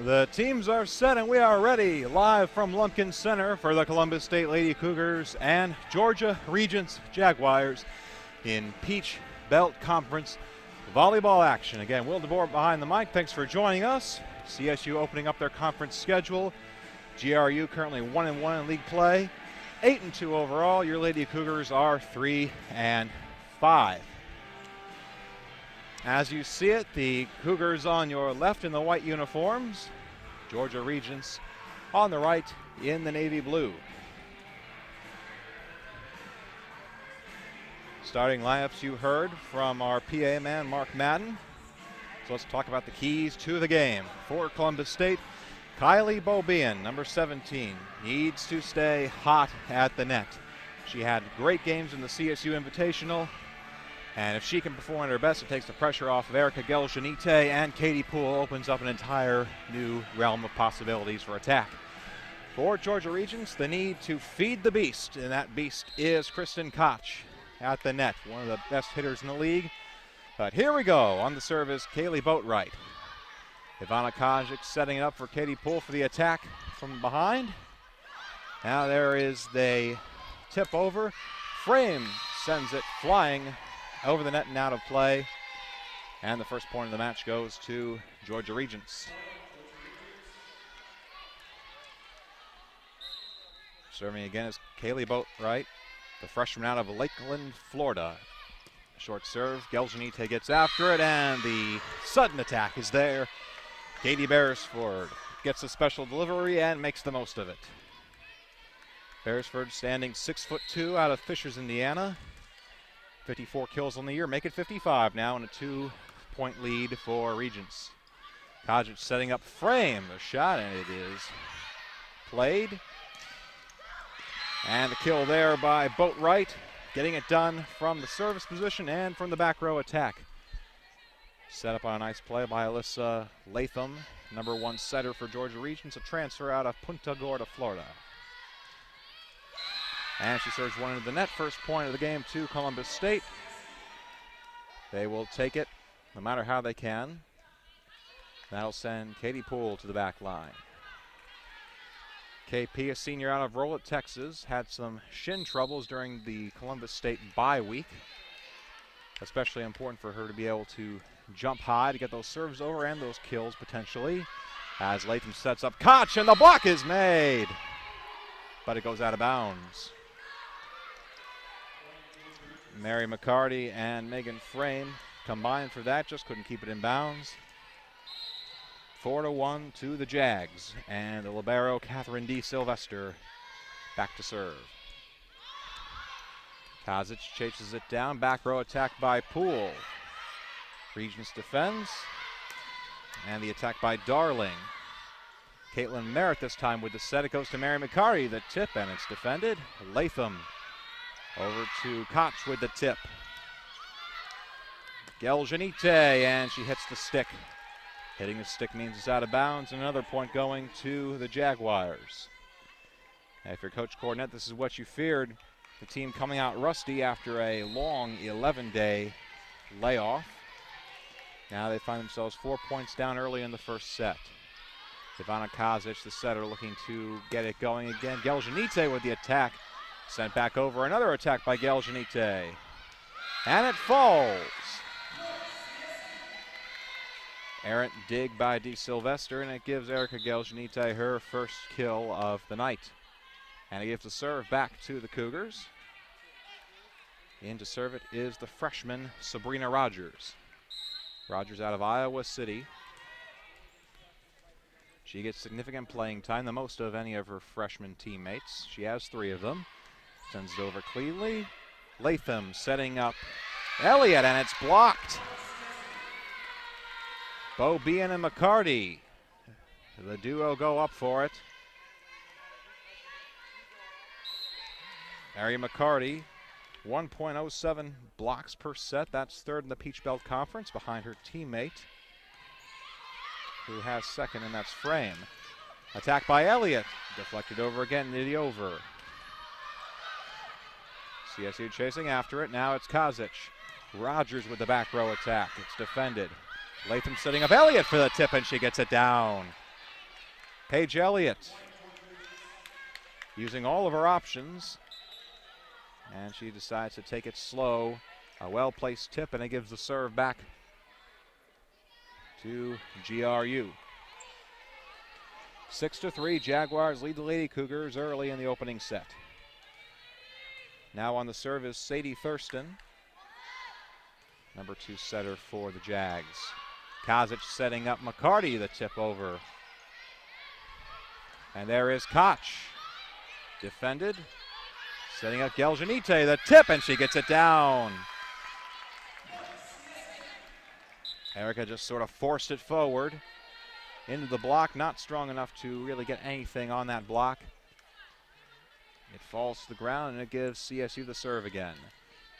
The teams are set and we are ready live from Lumpkin Center for the Columbus State Lady Cougars and Georgia Regents Jaguars in Peach Belt Conference volleyball action. Again, Will DeBoer behind the mic. Thanks for joining us. CSU opening up their conference schedule. GRU currently 1-1 in league play, 8-2 overall. Your Lady Cougars are 3-5. As you see it, the Cougars on your left in the white uniforms, Georgia Regents on the right in the navy blue. Starting lineups you heard from our PA man, Mark Madden. So let's talk about the keys to the game. For Columbus State, Kylie Beaubien, number 17, needs to stay hot at the net. She had great games in the CSU Invitational, and if she can perform at her best, it takes the pressure off of Erica Geljanite, and Katie Poole opens up an entire new realm of possibilities for attack. For Georgia Regents, the need to feed the beast, and that beast is Kristen Koch at the net, one of the best hitters in the league. But here we go. On the serve is Kaylee Boatwright. Ivana Kajic setting it up for Katie Poole for the attack from behind. Now there is the tip over. Frame sends it flying over the net and out of play. And the first point of the match goes to Georgia Regents. Serving again is Kaylee Boatwright, the freshman out of Lakeland, Florida. Short serve, Geljanite gets after it, and the sudden attack is there. Katie Beresford gets a special delivery and makes the most of it. Beresford standing 6'2" out of Fishers, Indiana. 54 kills on the year, make it 55 now, and a 2-point lead for Regents. Kajic setting up frame, the shot, and it is played. And the kill there by Boatwright, getting it done from the service position and from the back row attack. Set up on a nice play by Alyssa Latham, number 1 setter for Georgia Regents, a transfer out of Punta Gorda, Florida. And she serves one into the net. First point of the game to Columbus State. They will take it no matter how they can. That'll send Katie Poole to the back line. KP, a senior out of Rolette, Texas, had some shin troubles during the Columbus State bye week. Especially important for her to be able to jump high to get those serves over and those kills potentially. As Latham sets up Koch, and the block is made, but it goes out of bounds. Mary McCarty and Megan Frame combined for that, just couldn't keep it in bounds. 4-1 to the Jags, and the libero Catherine D. Sylvester back to serve. Kajic chases it down, back row attack by Poole. Regents defends, and the attack by Darling. Caitlin Merritt this time with the set. It goes to Mary McCarty, the tip, and it's defended. Latham over to Koch with the tip. Geljanite, and she hits the stick. Hitting the stick means it's out of bounds, and another point going to the Jaguars. If you're Coach Cornett, this is what you feared. The team coming out rusty after a long 11-day layoff. Now they find themselves 4 points down early in the first set. Ivana Kajic, the setter, looking to get it going again. Geljanite with the attack. Sent back over. Another attack by Geljanite. And it falls. Errant dig by D. Sylvester, and it gives Erica Geljanite her first kill of the night. And it gives the serve back to the Cougars. In to serve it is the freshman Sabrina Rogers. Rogers out of Iowa City. She gets significant playing time, the most of any of her freshman teammates. She has 3 of them. Sends it over cleanly. Latham setting up Elliott, and it's blocked. Beaubien and McCarty. The duo go up for it. Mary McCarty, 1.07 blocks per set. That's 3rd in the Peach Belt Conference behind her teammate, who has 2nd, and that's Frame. Attack by Elliott. Deflected over again, Nitty over. CSU chasing after it. Now it's Kajic. Rogers with the back row attack. It's defended. Latham setting up Elliott for the tip, and she gets it down. Paige Elliott using all of her options, and she decides to take it slow. A well-placed tip, and it gives the serve back to GRU. 6-3, Jaguars lead the Lady Cougars early in the opening set. Now on the serve is Sadie Thurston, number 2 setter for the Jags. Kozic setting up McCarty, the tip over. And there is Koch. Defended. Setting up Geljanite, the tip, and she gets it down. Erica just sort of forced it forward into the block, not strong enough to really get anything on that block. It falls to the ground, and it gives CSU the serve again.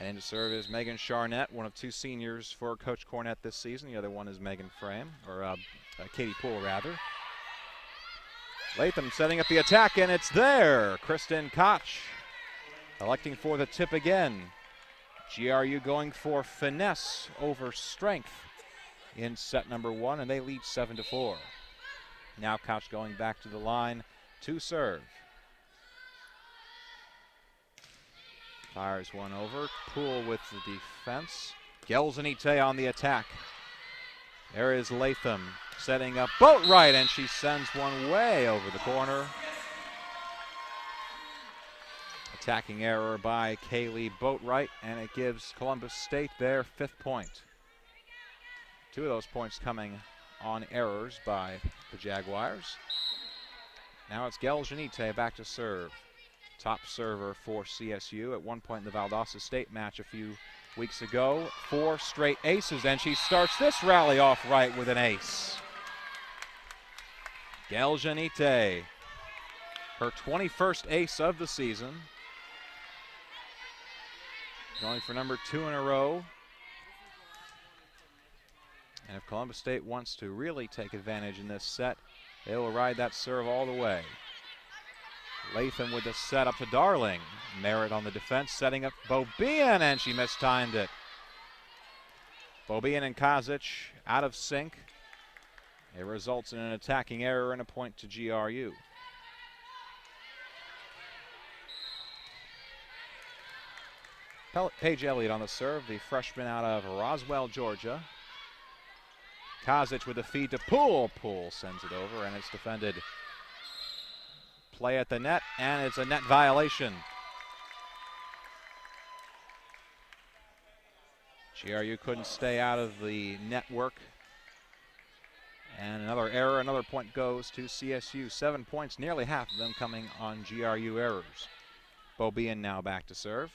And into serve is Megan Charnett, one of 2 seniors for Coach Cornett this season. The other one is Megan Frame, or Katie Poole, rather. Latham setting up the attack, and it's there. Kristen Koch electing for the tip again. GRU going for finesse over strength in set number 1, and they lead 7-4. Now Koch going back to the line to serve. Fires one over. Poole with the defense. Gelsanite on the attack. There is Latham setting up Boatwright, and she sends one way over the corner. Attacking error by Kaylee Boatwright, and it gives Columbus State their 5th point. 2 of those points coming on errors by the Jaguars. Now it's Geljanite back to serve. Top server for CSU. At one point in the Valdosta State match a few weeks ago, 4 straight aces, and she starts this rally off right with an ace. Geljanite, her 21st ace of the season. Going for number 2 in a row. And if Columbus State wants to really take advantage in this set, they will ride that serve all the way. Latham with the set up to Darling. Merritt on the defense, setting up Bobian, and she mistimed it. Bobian and Kozic out of sync. It results in an attacking error and a point to GRU. Paige Elliott on the serve, the freshman out of Roswell, Georgia. Kozic with the feed to Poole. Poole sends it over, and it's defended. Play at the net, and it's a net violation. GRU couldn't stay out of the network. And another error, another point goes to CSU. 7 points, nearly half of them coming on GRU errors. Bobian now back to serve.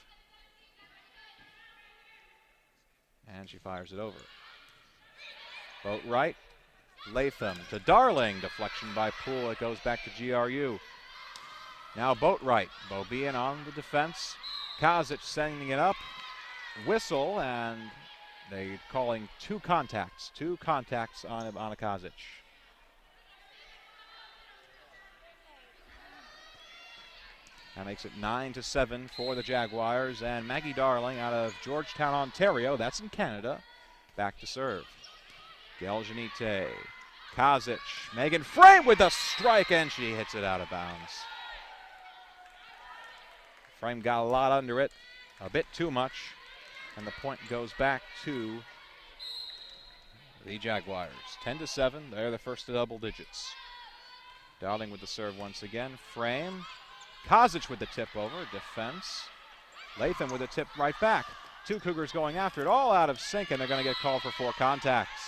And she fires it over. Boatwright, Latham to Darling. Deflection by Poole, it goes back to GRU. Now Boatwright, Bobian on the defense. Kozic sending it up. Whistle, and they're calling 2 contacts. 2 contacts on a Kozic. That makes it 9-7 for the Jaguars, and Maggie Darling out of Georgetown, Ontario, that's in Canada, back to serve. Geljanite, Kozic, Megan Frame with the strike, and she hits it out of bounds. Frame got a lot under it, a bit too much, and the point goes back to the Jaguars. 10-7, they're the first to double digits. Darling with the serve once again. Frame, Kozic with the tip over, defense. Latham with the tip right back. 2 Cougars going after it, all out of sync, and they're going to get called for 4 contacts.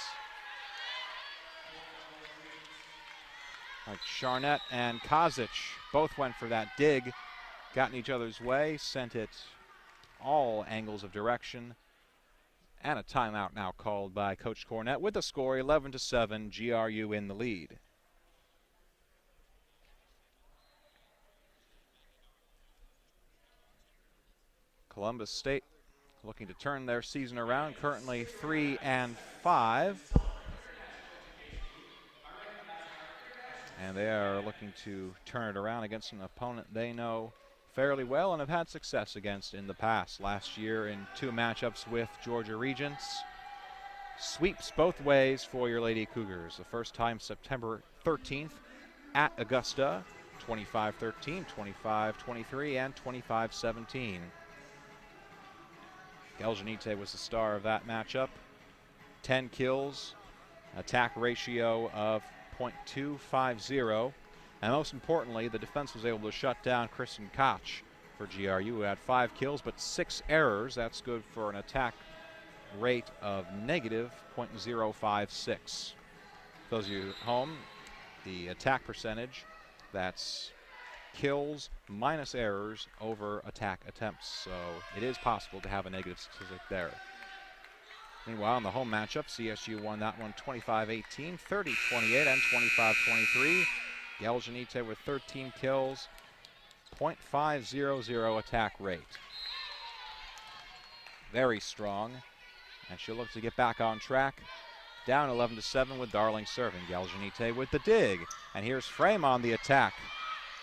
Like Charnett and Kozic both went for that dig, got in each other's way, sent it all angles of direction, and a timeout now called by Coach Cornett with the score 11-7, GRU in the lead. Columbus State looking to turn their season around, currently 3-5. And they are looking to turn it around against an opponent they know fairly well and have had success against in the past. Last year in 2 matchups with Georgia Regents. Sweeps both ways for your Lady Cougars. The first time September 13th at Augusta, 25-13, 25-23, and 25-17. Geljanite was the star of that matchup. 10 kills, attack ratio of .250, and most importantly, the defense was able to shut down Kristen Koch for GRU, who had 5 kills but 6 errors. That's good for an attack rate of negative .056. Those of you at home, the attack percentage, that's kills minus errors over attack attempts. So it is possible to have a negative statistic there. Meanwhile, in the home matchup, CSU won that one 25-18, 30-28, and 25-23. Geljanite with 13 kills, .500 attack rate. Very strong, and she'll look to get back on track. Down 11-7 with Darling serving. Geljanite with the dig, and here's Frame on the attack.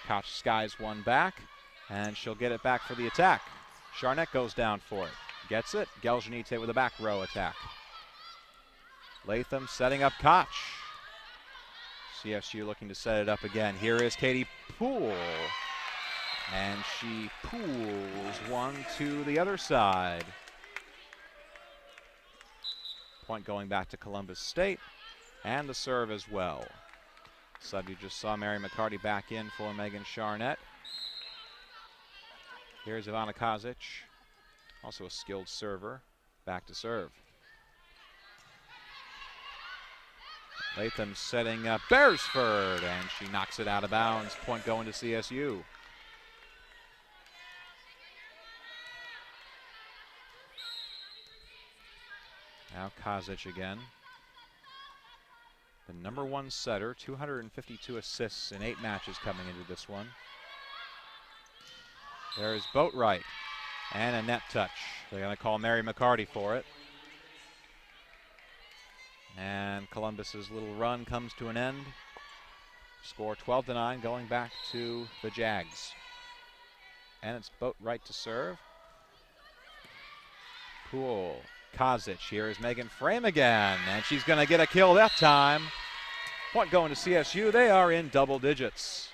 Koch skies one back, and she'll get it back for the attack. Charnett goes down for it. Gets it. Geljanite with a back row attack. Latham setting up Koch. CSU looking to set it up again. Here is Katie Poole. And she pools one to the other side. Point going back to Columbus State. And the serve as well. Sub, you just saw Mary McCarty back in for Megan Charnett. Here's Ivana Kazic. Also a skilled server, back to serve. Latham setting up Beresford, and she knocks it out of bounds. Point going to CSU. Now Kazic again. The #1 setter, 252 assists in 8 matches coming into this one. There's Boatwright. And a net touch. They're going to call Mary McCarty for it. And Columbus's little run comes to an end. Score 12-9, going back to the Jags. And it's Boatwright to serve. Poole. Kazic. Here is Megan Frame again. And she's going to get a kill that time. Point going to CSU. They are in double digits.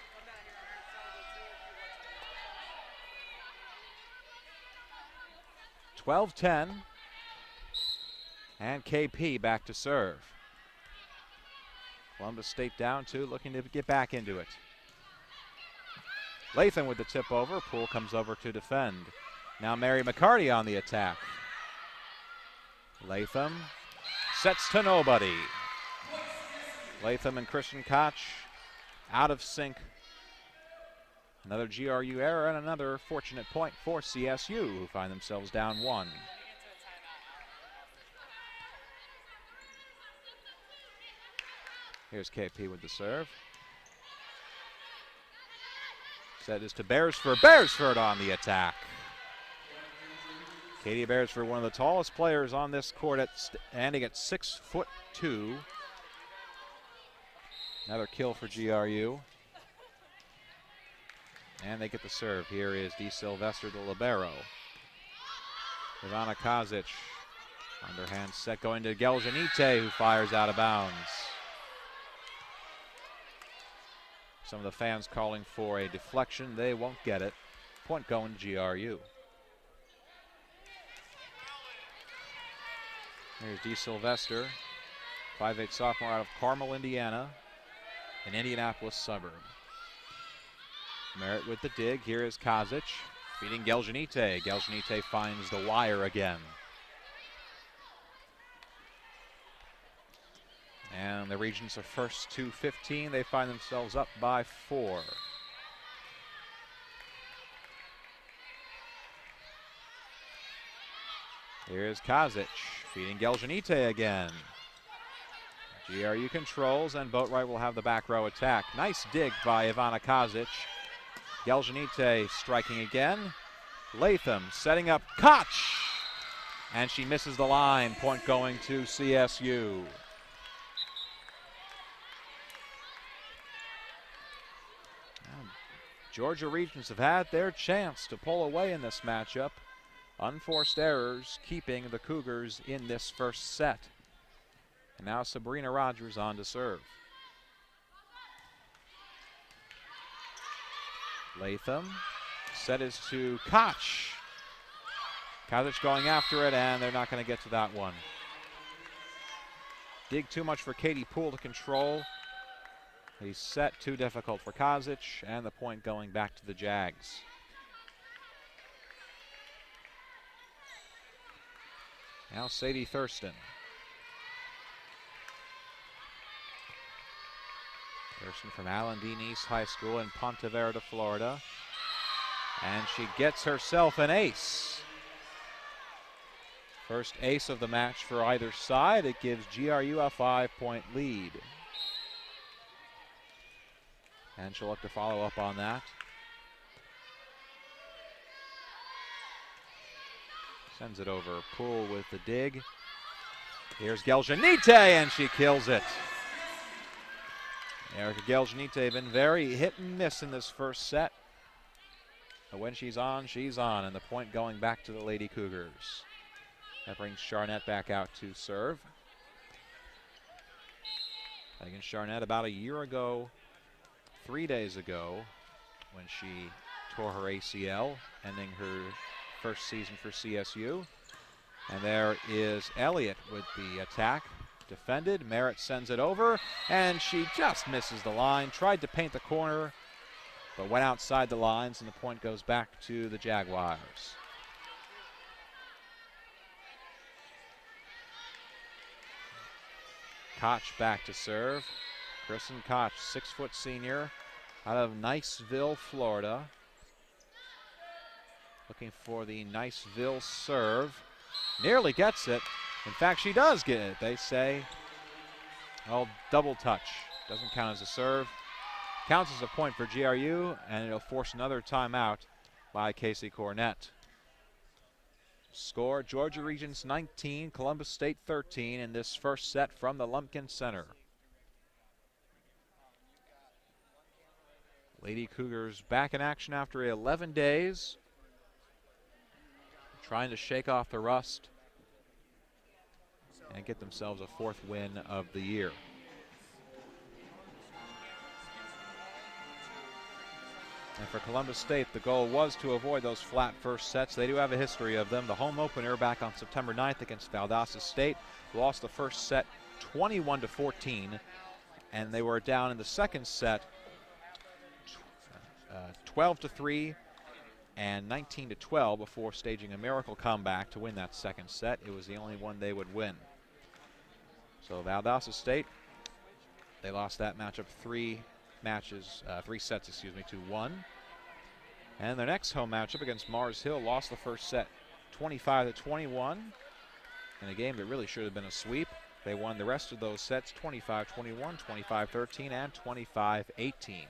(12-10), and KP back to serve. Columbus State down 2, looking to get back into it. Latham with the tip over. Poole comes over to defend. Now Mary McCarty on the attack. Latham sets to nobody. Latham and Kristen Koch out of sync. Another GRU error and another fortunate point for CSU, who find themselves down 1. Here's KP with the serve. Set is to Beresford. Beresford on the attack. Katie Beresford, one of the tallest players on this court, standing at 6'2". Another kill for GRU. And they get the serve. Here is De Silvester, the libero. Ivana Kazic, underhand set going to Geljanite, who fires out of bounds. Some of the fans calling for a deflection. They won't get it. Point going to GRU. Here's De Silvester, 5'8" sophomore out of Carmel, Indiana, an Indianapolis suburb. Merritt with the dig. Here is Kazic beating Geljanite. Geljanite finds the wire again. And the Regents are first to 15. They find themselves up by 4. Here's Kazic feeding Geljanite again. GRU controls, and Boatwright will have the back row attack. Nice dig by Ivana Kazic. Geljanite striking again. Latham setting up Koch. And she misses the line. Point going to CSU. Georgia Regents have had their chance to pull away in this matchup. Unforced errors keeping the Cougars in this first set. And now Sabrina Rogers on to serve. Latham. Set is to Koch. Kazic going after it, and they're not going to get to that one. Dig too much for Katie Poole to control. He's set too difficult for Kazic, and the point going back to the Jags. Now Sadie Thurston. Thurston from Allendine East High School in Ponte Vedra, Florida. And she gets herself an ace. First ace of the match for either side. It gives GRU a 5-point lead. And she'll look to follow up on that. Sends it over. Poole with the dig. Here's Geljanite, and she kills it. Erica Geljanite been very hit and miss in this first set. But when she's on, and the point going back to the Lady Cougars. That brings Charnette back out to serve. Against Charnette about a year ago, 3 days ago, when she tore her ACL, ending her first season for CSU. And there is Elliott with the attack. Defended, Merritt sends it over, and she just misses the line. Tried to paint the corner, but went outside the lines, and the point goes back to the Jaguars. Koch back to serve. Kristen Koch, 6-foot senior out of Niceville, Florida. Looking for the Niceville serve. Nearly gets it. In fact, she does get it. They say, oh, double touch. Doesn't count as a serve. Counts as a point for GRU, and it'll force another timeout by Casey Cornett. Score, Georgia Regents 19, Columbus State 13 in this first set from the Lumpkin Center. Lady Cougars back in action after 11 days. Trying to shake off the rust and get themselves a 4th win of the year. And for Columbus State, the goal was to avoid those flat first sets. They do have a history of them. The home opener back on September 9th against Valdosta State lost the first set 21-14, and they were down in the second set 12-3 and 19-12 before staging a miracle comeback to win that second set. It was the only one they would win. So Valdosta State, they lost that matchup 3 sets to 1. And their next home matchup against Mars Hill lost the first set 25-21 in a game that really should have been a sweep. They won the rest of those sets 25-21, 25-13, and 25-18.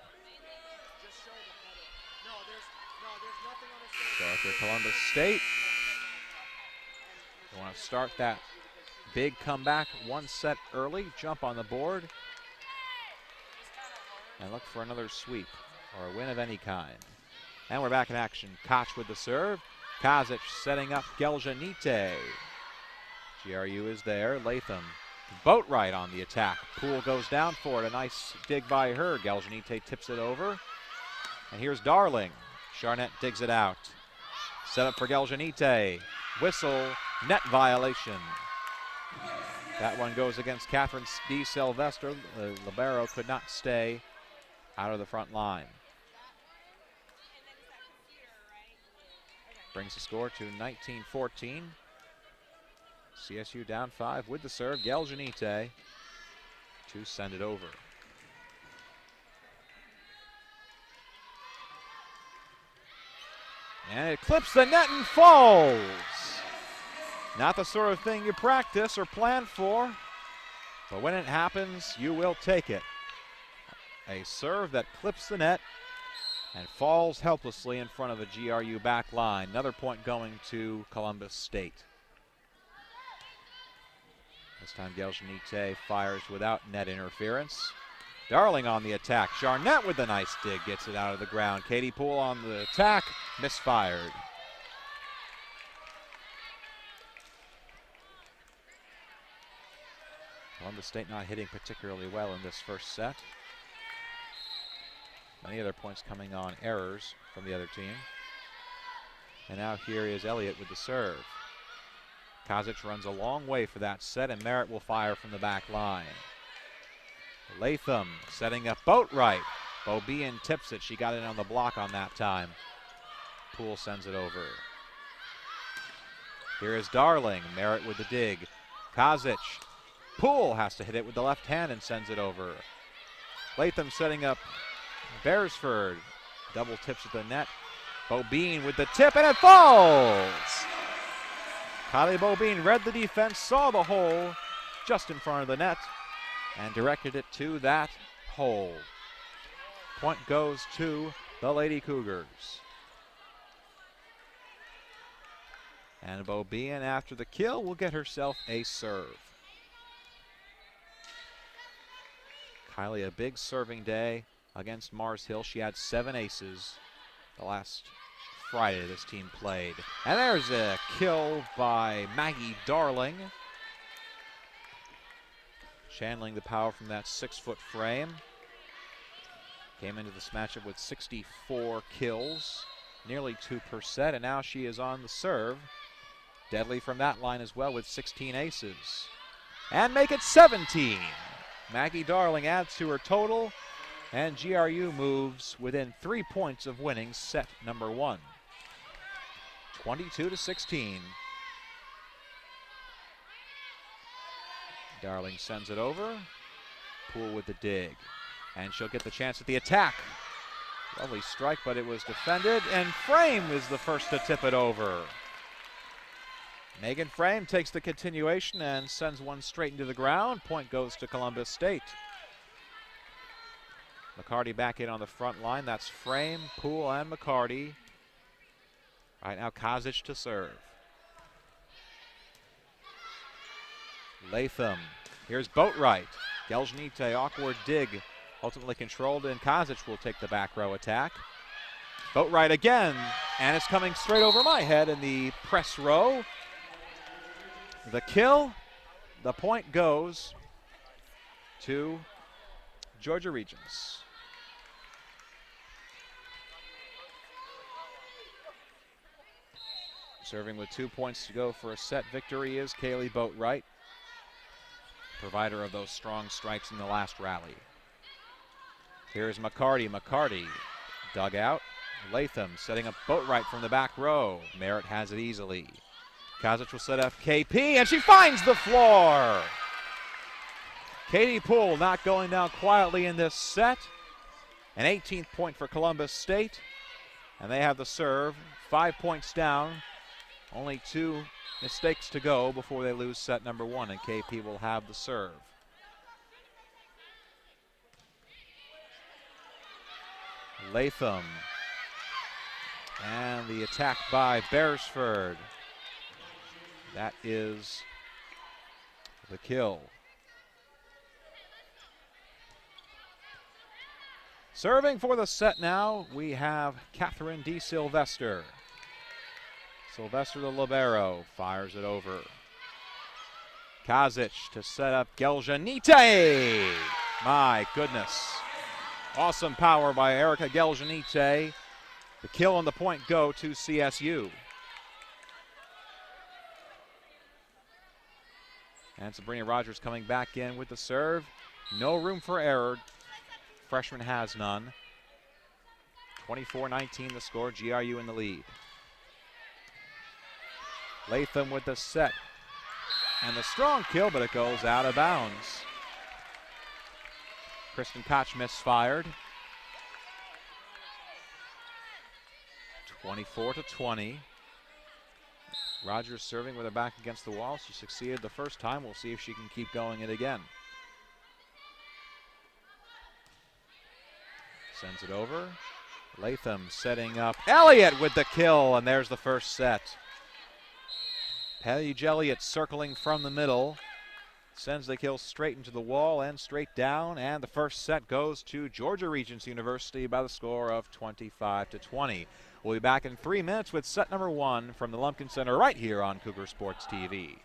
So if you're Columbus State, you want to start that big comeback 1 set early, jump on the board, and look for another sweep or a win of any kind. And we're back in action. Koch with the serve. Kazic setting up Geljanite. GRU is there. Latham, boat right on the attack. Poole goes down for it. A nice dig by her. Geljanite tips it over. And here's Darling. Charnette digs it out. Set up for Geljanite. Whistle, net violation. That one goes against Catherine D. Sylvester. The libero could not stay out of the front line. Brings the score to 19-14. CSU down 5 with the serve. Geljanite to send it over. And it clips the net and falls. Not the sort of thing you practice or plan for, but when it happens, you will take it. A serve that clips the net and falls helplessly in front of a GRU back line. Another point going to Columbus State. This time Geljanite fires without net interference. Darling on the attack. Charnette with a nice dig gets it out of the ground. Katie Poole on the attack, misfired. Columbus State not hitting particularly well in this first set. Many other points coming on errors from the other team. And now here is Elliott with the serve. Kazic runs a long way for that set, and Merritt will fire from the back line. Latham setting up Boatwright. Beaubien tips it. She got in on the block on that time. Poole sends it over. Here is Darling. Merritt with the dig. Kazic. Poole has to hit it with the left hand and sends it over. Latham setting up Beresford. Double tips at the net. Beaubien with the tip, and it falls! Kylie Beaubien read the defense, saw the hole just in front of the net, and directed it to that hole. Point goes to the Lady Cougars. And Beaubien, after the kill, will get herself a serve. Kylie, a big serving day against Mars Hill. She had 7 aces the last Friday this team played. And there's a kill by Maggie Darling. Channeling the power from that 6-foot frame. Came into this matchup with 64 kills, nearly 2 per set, and now she is on the serve. Deadly from that line as well with 16 aces. And make it 17. Maggie Darling adds to her total, and GRU moves within 3 points of winning set number 1. 22-16. Darling sends it over. Poole with the dig. And she'll get the chance at the attack. Lovely strike, but it was defended, and Frame is the first to tip it over. Megan Frame takes the continuation and sends one straight into the ground. Point goes to Columbus State. McCarty back in on the front line. That's Frame, Poole, and McCarty. Right now, Kazic to serve. Latham. Here's Boatwright. Geljanite, awkward dig. Ultimately controlled, and Kazic will take the back row attack. Boatwright again, and it's coming straight over my head in the press row. The kill, the point goes to Georgia Regents. Serving with 2 points to go for a set victory is Kaylee Boatwright, provider of those strong strikes in the last rally. Here's McCarty. McCarty dug out. Latham setting up Boatwright from the back row. Merritt has it easily. Kazic will set up KP, and she finds the floor. Katie Poole not going down quietly in this set. An 18th point for Columbus State, and they have the serve. 5 points down. Only 2 mistakes to go before they lose set number 1, and KP will have the serve. Latham. And the attack by Beresford. That is the kill. Serving for the set now, we have Catherine D. Sylvester. Sylvester the libero fires it over. Kazic to set up Geljanite. My goodness. Awesome power by Erica Geljanite. The kill and the point go to CSU. And Sabrina Rogers coming back in with the serve. No room for error. Freshman has none. 24-19 the score, GRU in the lead. Latham with the set. And the strong kill, but it goes out of bounds. Kristen Koch misfired. 24-20. Rogers serving with her back against the wall. She succeeded the first time. We'll see if she can keep going it again. Sends it over. Latham setting up Elliott with the kill, and there's the first set. Paige Elliott circling from the middle. Sends the kill straight into the wall and straight down, and the first set goes to Georgia Regents University by the score of 25-20. We'll be back in 3 minutes with set number 1 from the Lumpkin Center right here on Cougar Sports TV.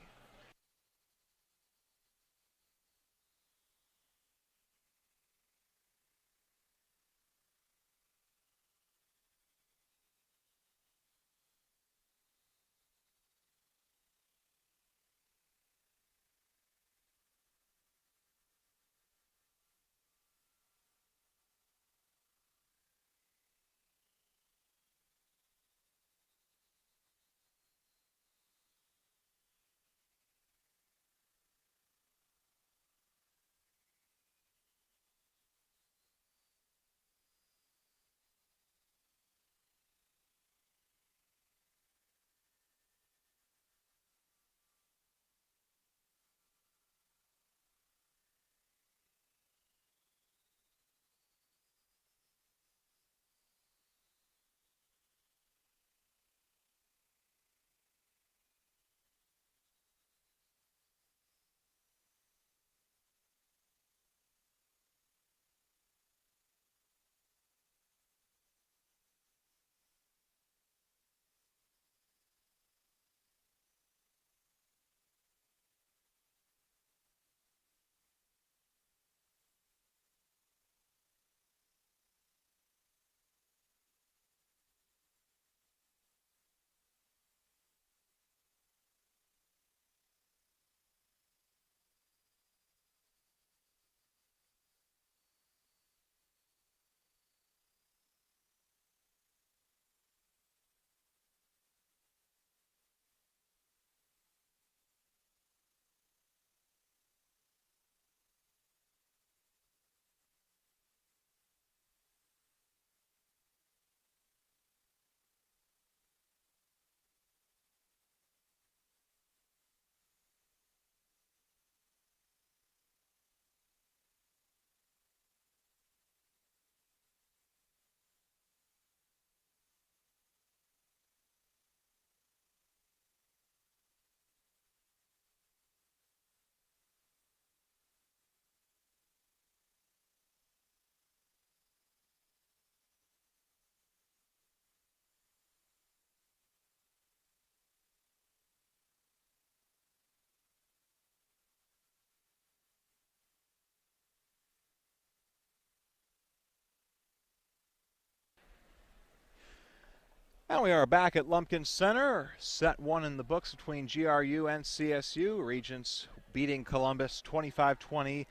And we are back at Lumpkin Center. Set one in the books between GRU and CSU. Regents beating Columbus 25-20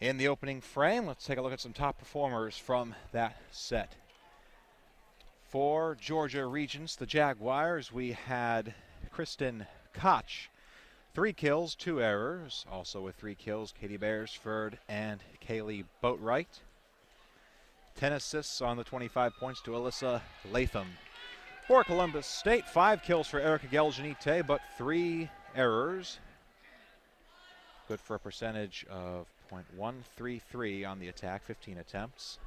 in the opening frame. Let's take a look at some top performers from that set. For Georgia Regents, the Jaguars, we had Kristen Koch. 3 kills, 2 errors. Also with 3 kills, Katie Beresford and Kaylee Boatwright. 10 assists on the 25 points to Alyssa Latham. For Columbus State, 5 kills for Erica Geljanite, but 3 errors. Good for a percentage of .133 on the attack, 15 attempts.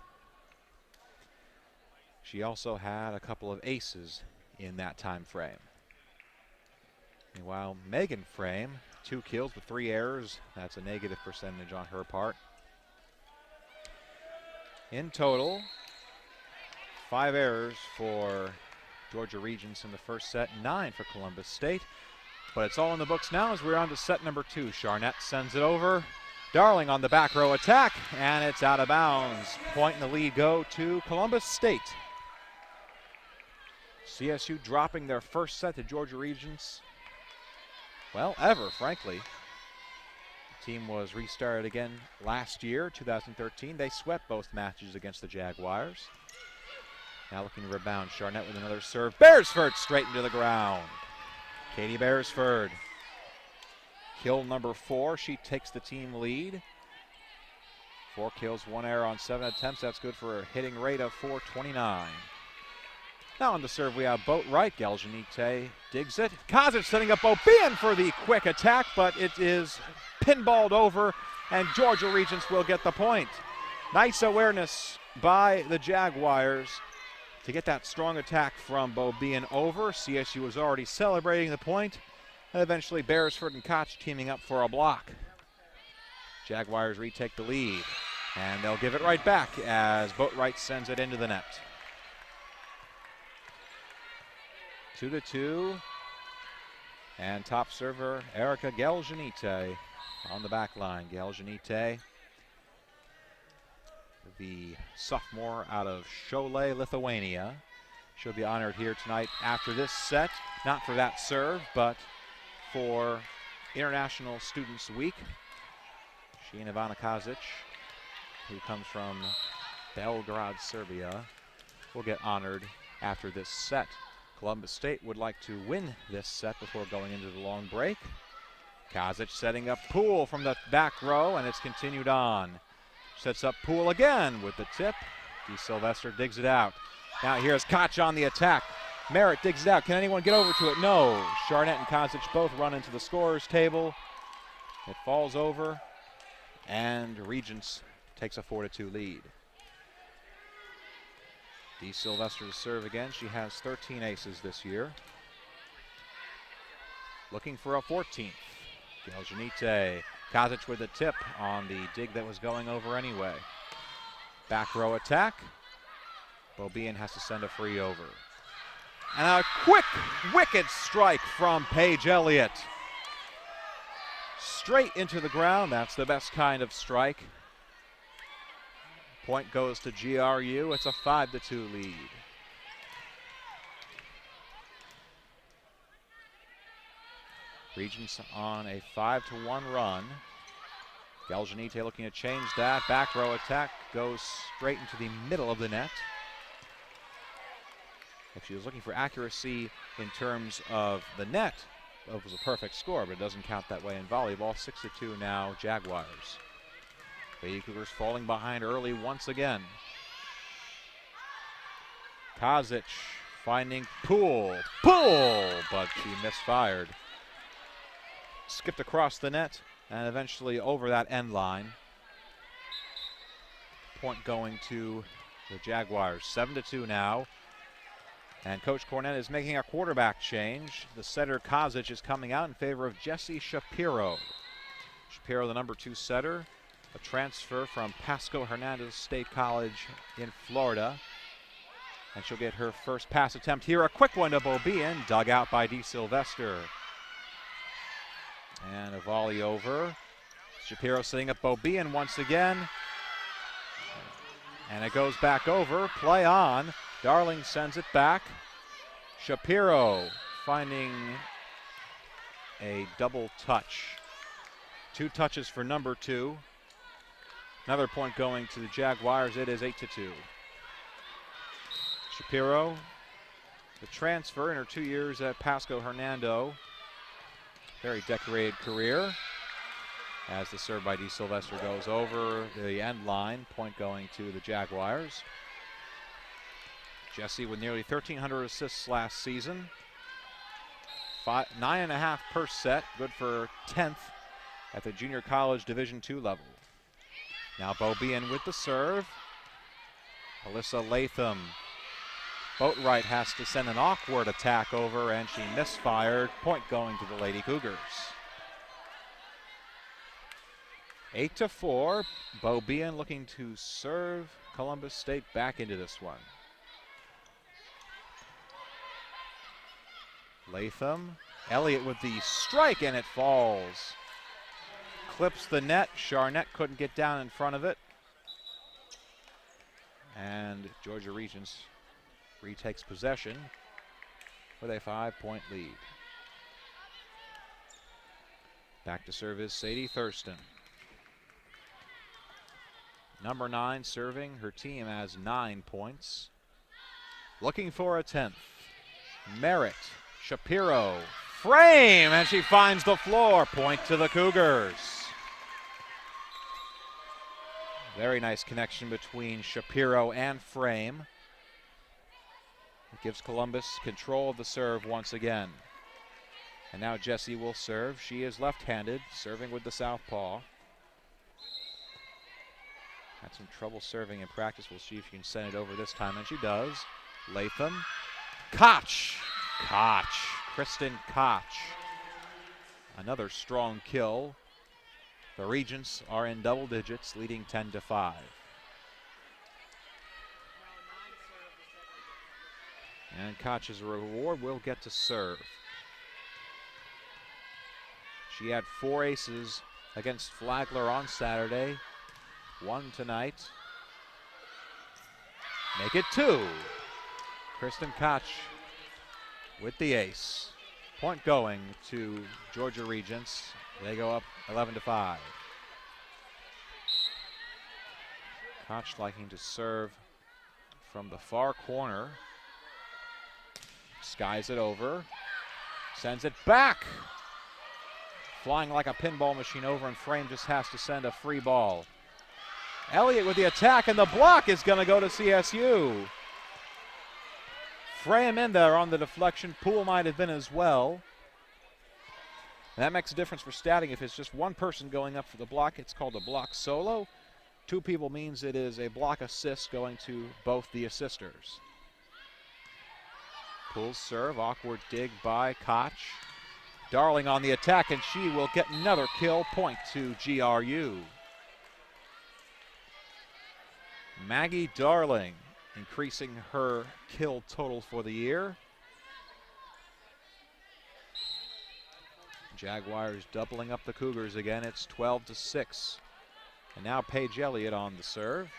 She also had a couple of aces in that time frame. Meanwhile, Megan Frame, 2 kills with 3 errors. That's a negative percentage on her part. In total, 5 errors for Georgia Regents in the first set, 9 for Columbus State. But it's all in the books now as we're on to set number 2. Charnett sends it over. Darling on the back row attack, and it's out of bounds. Point and the lead go to Columbus State. CSU dropping their first set to Georgia Regents, well, ever, frankly. The team was restarted again last year, 2013. They swept both matches against the Jaguars. Now looking to rebound. Charnett with another serve. Beresford straight into the ground. Katie Beresford. Kill number 4. She takes the team lead. 4 kills, 1 error on 7 attempts. That's good for a hitting rate of .429. Now on the serve we have Boatwright. Geljanite digs it. Kozic setting up Obian for the quick attack, but it is pinballed over, and Georgia Regents will get the point. Nice awareness by the Jaguars to get that strong attack from Bobian over. CSU was already celebrating the point, and eventually Beresford and Koch teaming up for a block. Jaguars retake the lead, and they'll give it right back as Boatwright sends it into the net. 2-2, and top server Erica Geljanite on the back line. Geljanite, the sophomore out of Cholet, Lithuania. She'll be honored here tonight after this set, not for that serve, but for International Students Week. She and Ivana Kozic, who comes from Belgrade, Serbia, will get honored after this set. Columbus State would like to win this set before going into the long break. Kozic setting up Poole from the back row, and it's continued on. Sets up Poole again with the tip. DeSylvester digs it out. Now here's Koch on the attack. Merritt digs it out. Can anyone get over to it? No. Charnett and Kozic both run into the scorer's table. It falls over, and Regents takes a 4-2 lead. DeSylvester to serve again. She has 13 aces this year. Looking for a 14th. Geljanite. Kozic with a tip on the dig that was going over anyway. Back row attack. Bobian has to send a free over. And a quick, wicked strike from Paige Elliott. Straight into the ground. That's the best kind of strike. Point goes to GRU. It's a 5-2 lead. Regents on a 5-1 run. Geljanite looking to change that. Back row attack goes straight into the middle of the net. If she was looking for accuracy in terms of the net, it was a perfect score, but it doesn't count that way in volleyball. 6-2 now, Jaguars. The Cougars falling behind early once again. Kozic finding Poole, but she misfired. Skipped across the net and eventually over that end line. Point going to the Jaguars. 7-2 now. And Coach Cornett is making a quarterback change. The setter Kozic is coming out in favor of Jessie Shapiro. Shapiro, the number 2 setter, a transfer from Pasco Hernandez State College in Florida. And she'll get her first pass attempt here. A quick one to Bobian, dug out by DeSylvester. And a volley over. Shapiro setting up Bobian once again. And it goes back over. Play on. Darling sends it back. Shapiro finding a double touch. 2 touches for number 2. Another point going to the Jaguars. It is 8-2. Shapiro, the transfer in her 2 years at Pasco Hernando. Very decorated career. As the serve by DeSylvester goes over the end line, point going to the Jaguars. Jessie with nearly 1,300 assists last season. 9.5 per set, good for 10th at the junior college Division II level. Now Beaubien with the serve. Alyssa Latham. Boatwright has to send an awkward attack over, and she misfired. Point going to the Lady Cougars. 8-4. Beaubien looking to serve Columbus State back into this one. Latham. Elliott with the strike, and it falls. Clips the net. Charnett couldn't get down in front of it. And Georgia Regents retakes possession with a 5-point lead. Back to serve is Sadie Thurston. Number 9 serving. Her team has 9 points. Looking for a 10th. Merritt. Shapiro. Frame, and she finds the floor. Point to the Cougars. Very nice connection between Shapiro and Frame. It gives Columbus control of the serve once again. And now Jessie will serve. She is left-handed, serving with the southpaw. Had some trouble serving in practice. We'll see if she can send it over this time, and she does. Latham. Koch. Kristen Koch. Another strong kill. The Regents are in double digits, leading 10-5. And Koch's reward will get to serve. She had 4 aces against Flagler on Saturday. 1 tonight. Make it 2. Kristen Koch with the ace. Point going to Georgia Regents. They go up 11-5. Koch liking to serve from the far corner. Skies it over. Sends it back. Flying like a pinball machine over, and Frame just has to send a free ball. Elliott with the attack, and the block is going to go to CSU. Frame in there on the deflection. Poole might have been as well. And that makes a difference for statting. If it's just one person going up for the block, it's called a block solo. 2 people means it is a block assist going to both the assisters. Poole's serve, awkward dig by Koch. Darling on the attack, and she will get another kill. Point to GRU. Maggie Darling increasing her kill total for the year. Jaguars doubling up the Cougars again. It's 12-6. And now Paige Elliott on the serve.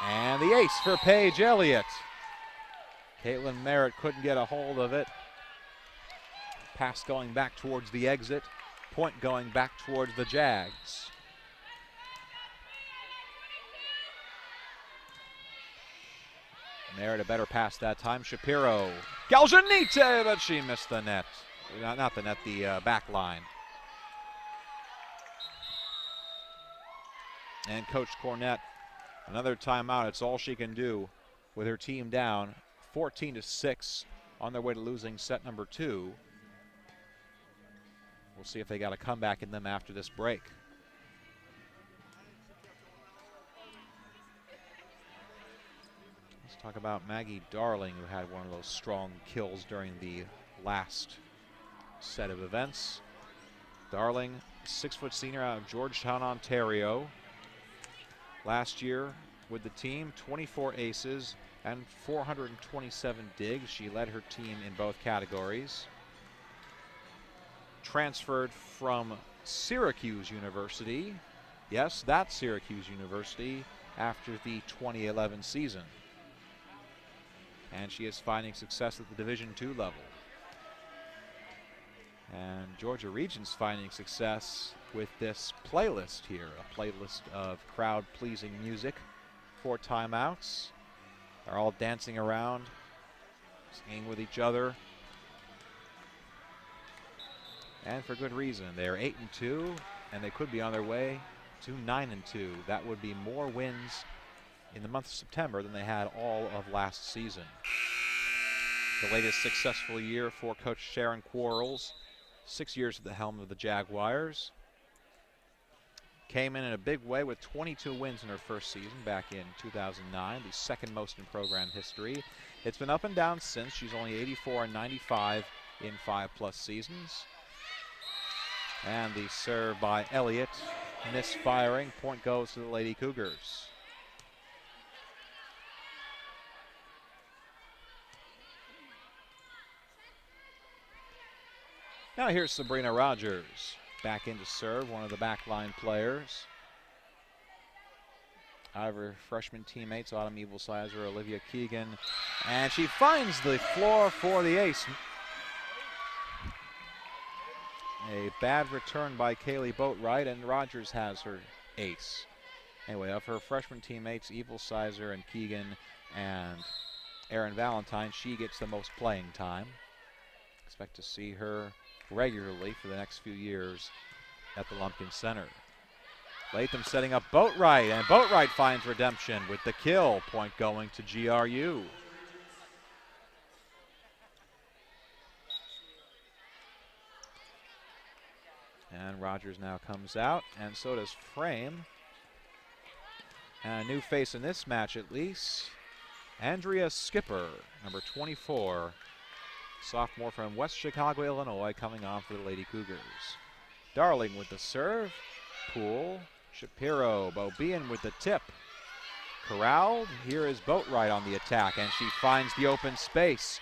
And the ace for Paige Elliott. Caitlin Merritt couldn't get a hold of it. Pass going back towards the exit. Point going back towards the Jags. Merritt a better pass that time. Shapiro. Galjanite, but she missed the net. Not the net, the back line. And Coach Cornett, another timeout. It's all she can do with her team down 14-6 on their way to losing set number 2. We'll see if they got a comeback in them after this break. Let's talk about Maggie Darling, who had one of those strong kills during the last set of events. Darling, 6-foot senior out of Georgetown, Ontario. Last year with the team, 24 aces and 427 digs. She led her team in both categories. Transferred from Syracuse University. Yes, that's Syracuse University after the 2011 season. and she is finding success at the Division II level. And Georgia Regents finding success with this playlist here, a playlist of crowd-pleasing music for timeouts. They're all dancing around, singing with each other, and for good reason. They're 8-2, and they could be on their way to 9-2. That would be more wins in the month of September than they had all of last season. The latest successful year for Coach Sharon Quarles, 6 years at the helm of the Jaguars. Came in a big way with 22 wins in her first season back in 2009, the second most in program history. It's been up and down since. She's only 84-95 in 5+ seasons. And the serve by Elliott, misfiring. Point goes to the Lady Cougars. Now here's Sabrina Rogers back in to serve, one of the backline players. Out of her freshman teammates, Autumn Evilsizer, Olivia Keegan, and she finds the floor for the ace. A bad return by Kaylee Boatwright, and Rogers has her ace. Anyway, of her freshman teammates, Evilsizer and Keegan and Erin Valentine, she gets the most playing time. Expect to see her regularly for the next few years at the Lumpkin Center. Latham setting up Boatwright, and Boatwright finds redemption with the kill. Point going to GRU. And Rogers now comes out, and so does Frame. And a new face in this match at least, Andrea Skipper, number 24. Sophomore from West Chicago, Illinois, coming on for the Lady Cougars. Darling with the serve. Poole, Shapiro, Beaubien with the tip. Corralled. Here is Boatwright on the attack, and she finds the open space.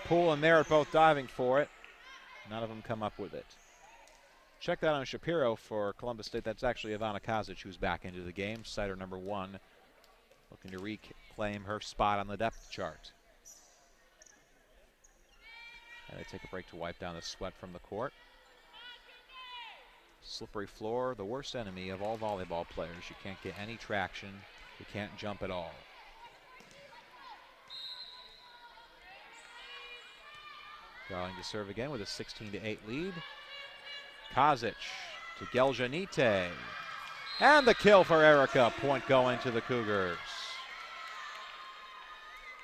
Poole and Merritt both diving for it. None of them come up with it. Check that on Shapiro for Columbus State. That's actually Ivana Kazic, who's back into the game. Sider number 1, looking to reclaim her spot on the depth chart. And they take a break to wipe down the sweat from the court. Slippery floor, the worst enemy of all volleyball players. You can't get any traction. You can't jump at all. Darling to serve again with a 16-8 lead. Kazic to Geljanite. And the kill for Erica. Point going to the Cougars.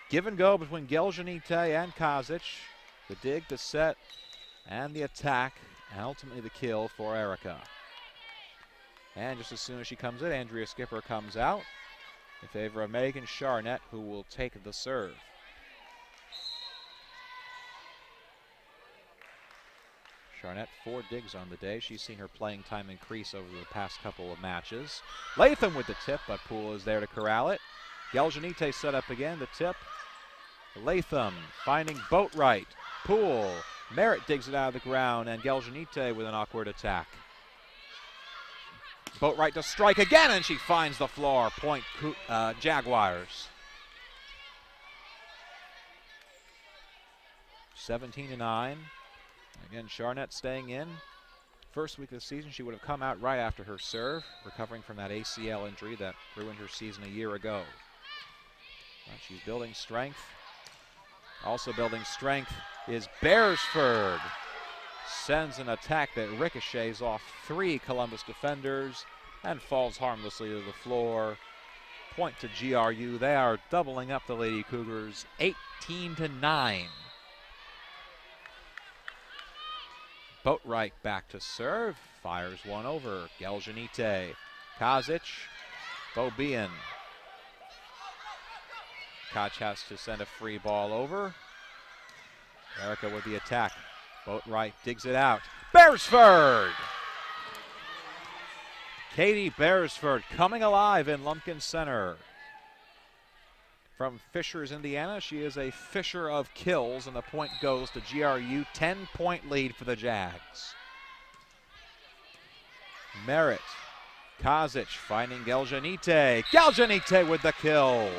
Give and go between Geljanite and Kazic. The dig, the set, and the attack, and ultimately the kill for Erica. And just as soon as she comes in, Andrea Skipper comes out in favor of Megan Charnett, who will take the serve. Charnett, 4 digs on the day. She's seen her playing time increase over the past couple of matches. Latham with the tip, but Poole is there to corral it. Geljanite set up again, the tip. Latham finding Boatwright. Poole, Merritt digs it out of the ground, and Geljanite with an awkward attack. Boatwright to strike again, and she finds the floor. Point Jaguars. 17-9. Again, Charnett staying in. First week of the season, she would have come out right after her serve, recovering from that ACL injury that ruined her season a year ago. But she's building strength. Also building strength is Beresford. Sends an attack that ricochets off 3 Columbus defenders and falls harmlessly to the floor. Point to GRU. They are doubling up the Lady Cougars, 18-9. Boatwright back to serve. Fires one over. Geljanite. Kazic. Beaubien. Koch has to send a free ball over. Erica with the attack. Boatwright digs it out. Beresford! Katie Beresford coming alive in Lumpkin Center. From Fishers, Indiana, she is a fisher of kills, and the point goes to GRU. 10-point lead for the Jags. Merritt. Kazic finding Geljanite. Geljanite with the kill.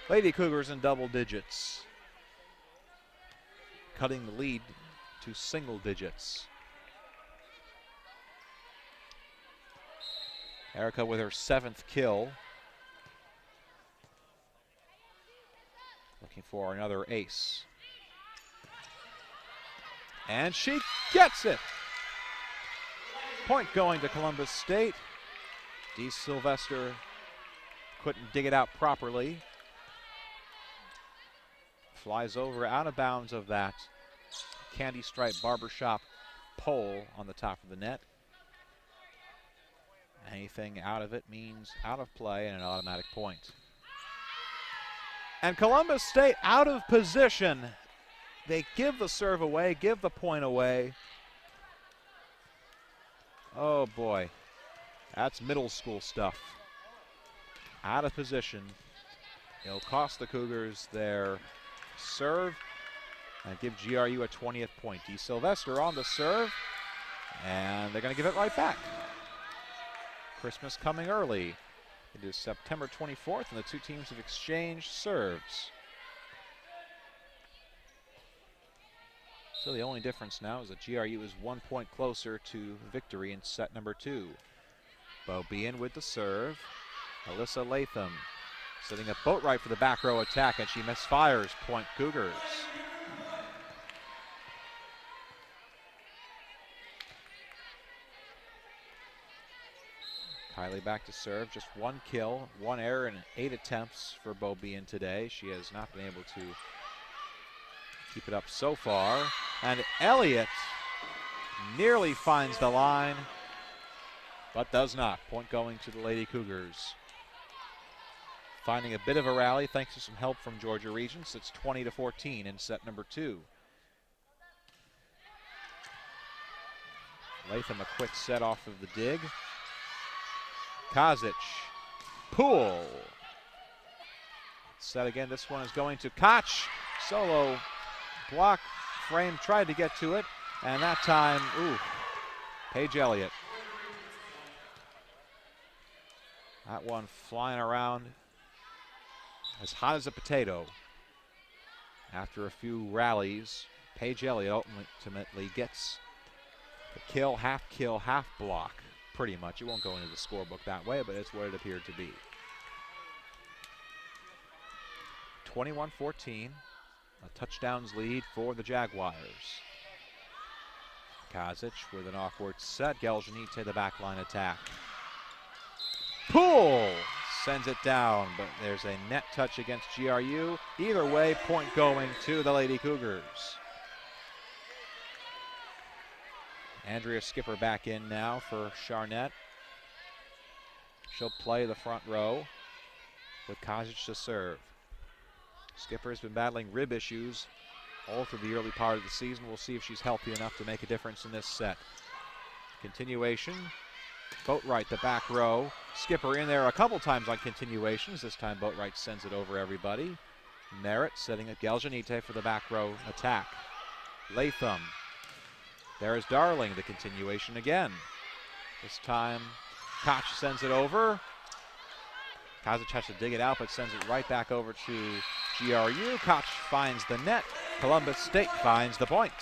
Lady Cougars in double digits, cutting the lead to single digits. Erica with her 7th kill. Looking for another ace. And she gets it. Point going to Columbus State. Dee Sylvester couldn't dig it out properly. Flies over out of bounds of that candy stripe barbershop pole on the top of the net. Anything out of it means out of play and an automatic point. And Columbus State out of position. They give the serve away, give the point away. Oh boy, that's middle school stuff. Out of position. It'll cost the Cougars their serve and give GRU a 20th point. Dee Sylvester on the serve, and they're going to give it right back. Christmas coming early. It is September 24th, and the two teams have exchanged serves. So the only difference now is that GRU is 1 point closer to victory in set number 2. Beaubien with the serve. Alyssa Latham setting up Boatwright for the back row attack, and she misfires. Point Cougars. Kylie back to serve. Just 1 kill, 1 error, and 8 attempts for Beaubien today. She has not been able to keep it up so far. And Elliott nearly finds the line, but does not. Point going to the Lady Cougars. Finding a bit of a rally thanks to some help from Georgia Regents. It's 20-14 in set number 2. Latham a quick set off of the dig. Kazic, Poole. Set again, this one is going to Koch. Solo block, frame, tried to get to it, and that time, Paige Elliott. That one flying around as hot as a potato. After a few rallies, Paige Elliott ultimately gets the kill, half block. Pretty much. It won't go into the scorebook that way, but it's what it appeared to be. 21-14, a touchdowns lead for the Jaguars. Kazic with an awkward set. Geljanite, the backline attack. Poole sends it down, but there's a net touch against GRU. Either way, point going to the Lady Cougars. Andrea Skipper back in now for Charnett. She'll play the front row with Kazic to serve. Skipper has been battling rib issues all through the early part of the season. We'll see if she's healthy enough to make a difference in this set. Continuation. Boatwright, the back row. Skipper in there a couple times on continuations. This time Boatwright sends it over everybody. Merritt setting up Geljanite for the back row attack. Latham. There is Darling, the continuation again. This time, Koch sends it over. Kazic has to dig it out, but sends it right back over to GRU. Koch finds the net. Columbus State finds the point.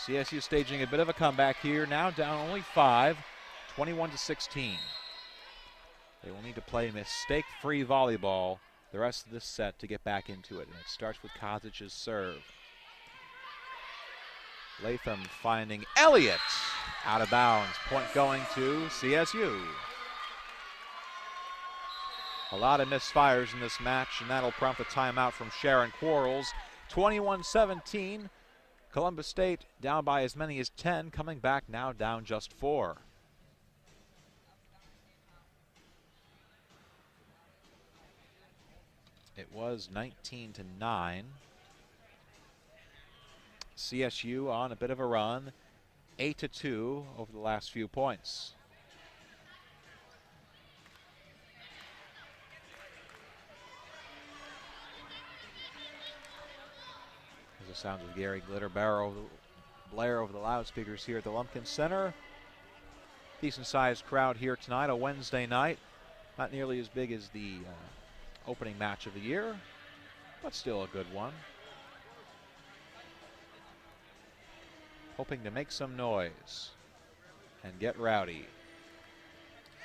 CSU staging a bit of a comeback here. Now down only 5, 21-16. They will need to play mistake-free volleyball the rest of this set to get back into it. And it starts with Kazic's serve. Latham finding Elliott out of bounds. Point going to CSU. A lot of misfires in this match, and that'll prompt a timeout from Sharon Quarles. 21-17. Columbus State down by as many as 10, coming back now down just 4. It was 19-9. CSU on a bit of a run, 8-2 over the last few points. There's the sounds of Gary Glitter Blair over the loudspeakers here at the Lumpkin Center. Decent-sized crowd here tonight, a Wednesday night. Not nearly as big as the opening match of the year, but still a good one. Hoping to make some noise and get rowdy.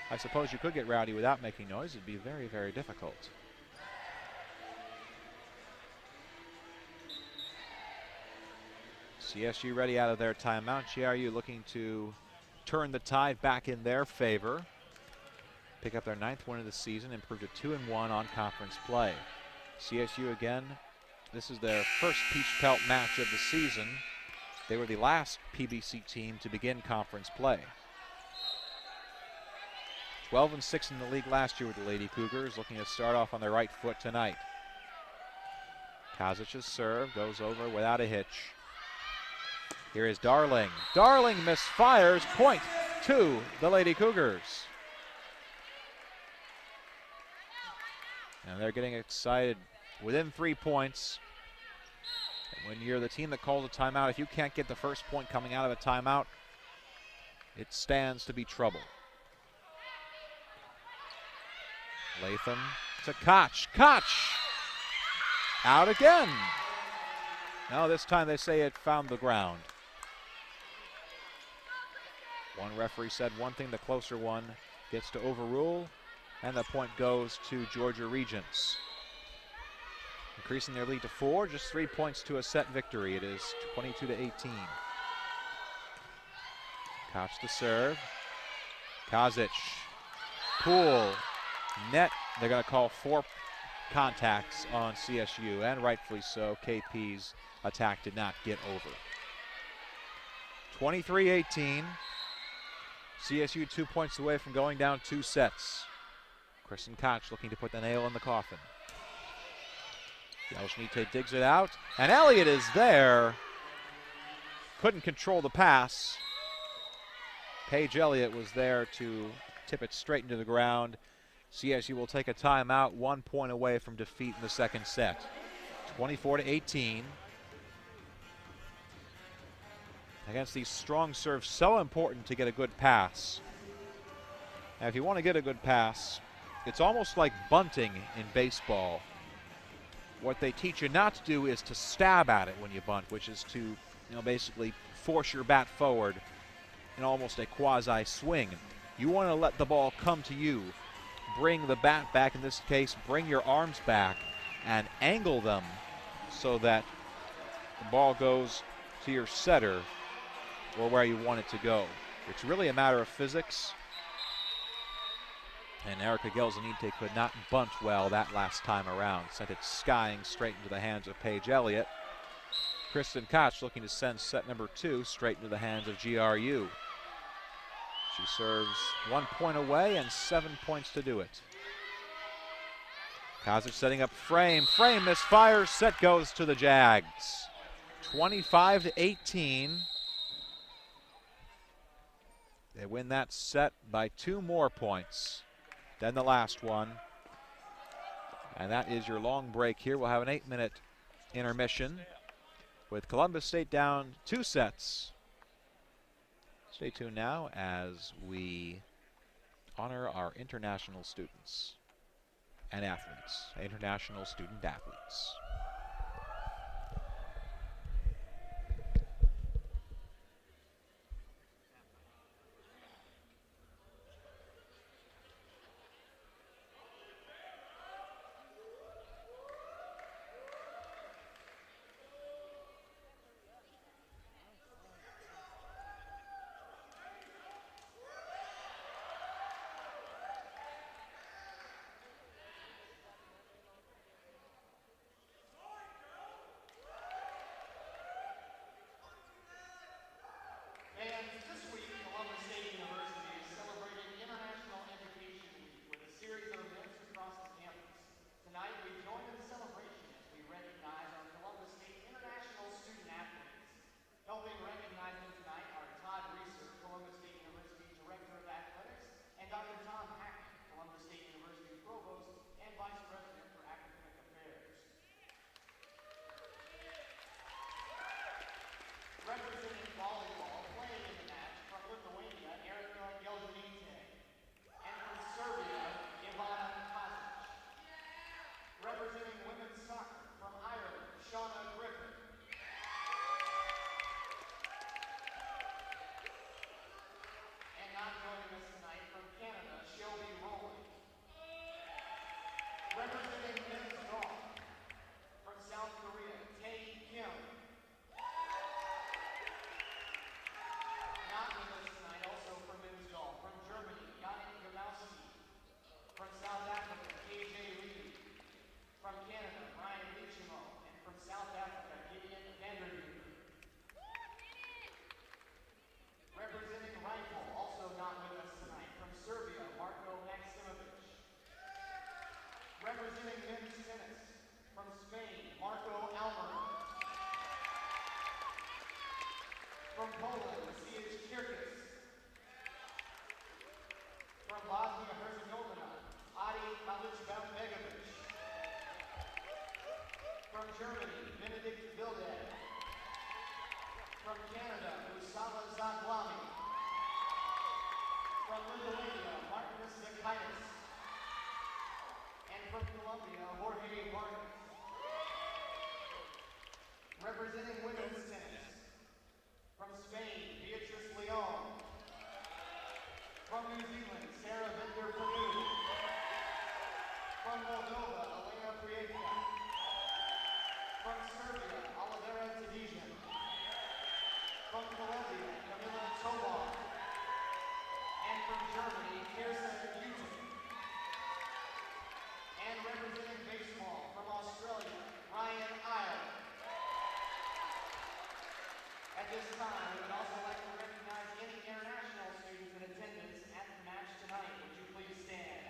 I suppose you could get rowdy without making noise. It'd be very, very difficult. CSU ready out of their timeout. GRU looking to turn the tide back in their favor. Pick up their 9th win of the season, improve to 2-1 on conference play. CSU again, this is their first Peach Pelt match of the season. They were the last PBC team to begin conference play. 12-6 in the league last year with the Lady Cougars, looking to start off on their right foot tonight. Kazic's serve goes over without a hitch. Here is Darling. Darling misfires, point to the Lady Cougars. And they're getting excited within 3 points. And when you're the team that calls a timeout, if you can't get the first point coming out of a timeout, it stands to be trouble. Latham to Koch. Koch! Out again. Now this time they say it found the ground. One referee said one thing, the closer one gets to overrule, and the point goes to Georgia Regents. Increasing their lead to 4, just 3 points to a set victory. It is 22-18. Koch the serve. Kazic. Poole. Net. They're going to call 4 contacts on CSU, and rightfully so. KP's attack did not get over. 23-18. CSU 2 points away from going down 2 sets. Kristen Koch looking to put the nail in the coffin. Yelchnite digs it out, and Elliott is there. Couldn't control the pass. Paige Elliott was there to tip it straight into the ground. CSU will take a timeout, 1 point away from defeat in the second set. 24-18. Against these strong serves, so important to get a good pass. Now, if you want to get a good pass, it's almost like bunting in baseball. What they teach you not to do is to stab at it when you bunt, which is to, basically force your bat forward in almost a quasi swing. You want to let the ball come to you. Bring the bat back, in this case, bring your arms back and angle them so that the ball goes to your setter or where you want it to go. It's really a matter of physics. And Erica Gelsanite could not bunt well that last time around. Sent it skying straight into the hands of Paige Elliott. Kristen Koch looking to send set number 2 straight into the hands of GRU. She serves 1 point away and 7 points to do it. Kazic setting up frame. Frame misfires. Set goes to the Jags. 25-18. They win that set by 2 more points than the last one. And that is your long break here. We'll have an 8-minute intermission with Columbus State down 2 sets. Stay tuned now as we honor our international students and athletes, international student athletes. Representing men's tennis from Spain, Marco Almer. From Poland, C.H. Kirkis. From Bosnia-Herzegovina, Adi Malic-Begovic. From Germany, Benedikt Vilde. From Canada, Usama Zaglami. From Lithuania, Martinas Zakaitis. And from Colombia, Jorge Vargas. Representing women's tennis. From Spain, Beatrice Leon. From New Zealand, Sarah Venter-Perdue. From Moldova, Elena Prieta. From Serbia, Olivera Tadijan. From Colombia, Camila Tovar. And from Germany, Kirsten Newton. And representing baseball from Australia, Ryan Isle. At this time, we would also like to recognize any international students in attendance at the match tonight. Would you please stand?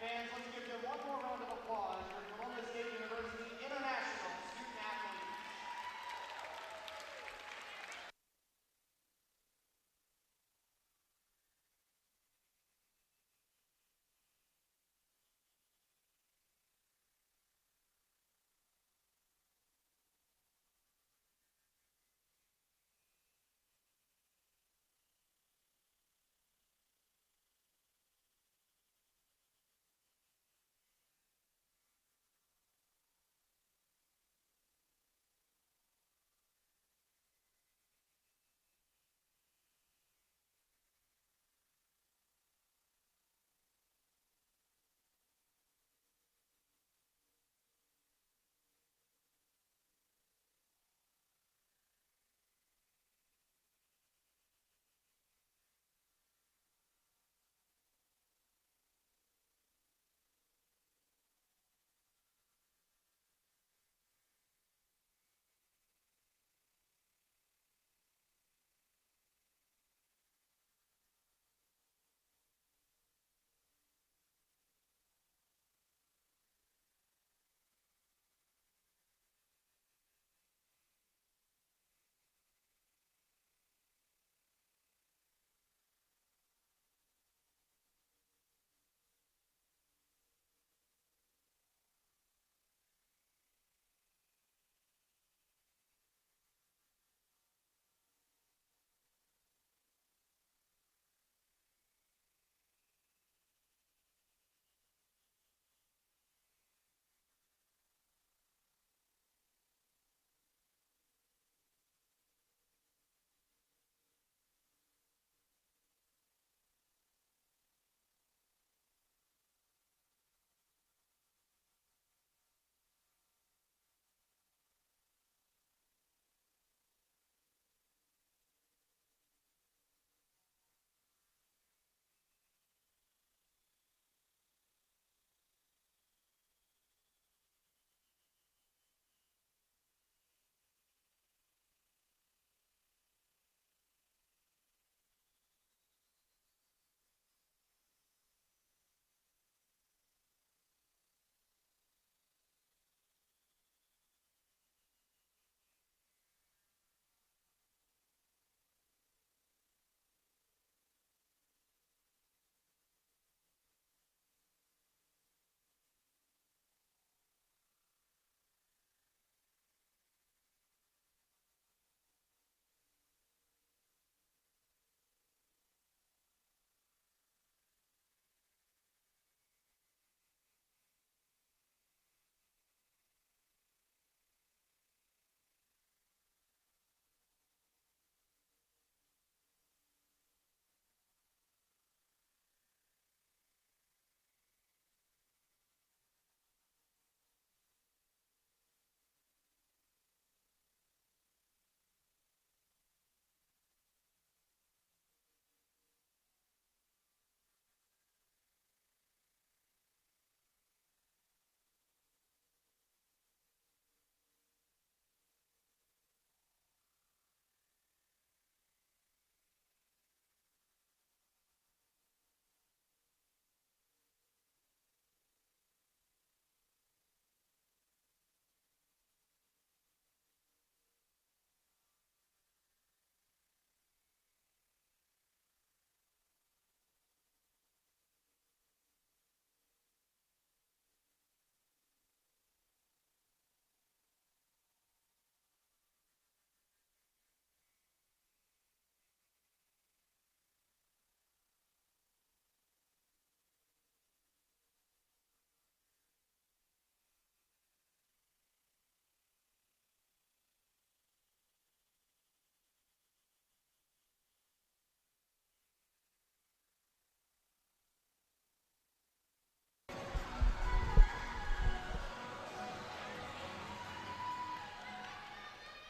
Fans, let's give them one more round of applause for Columbus State University International Student Athletes.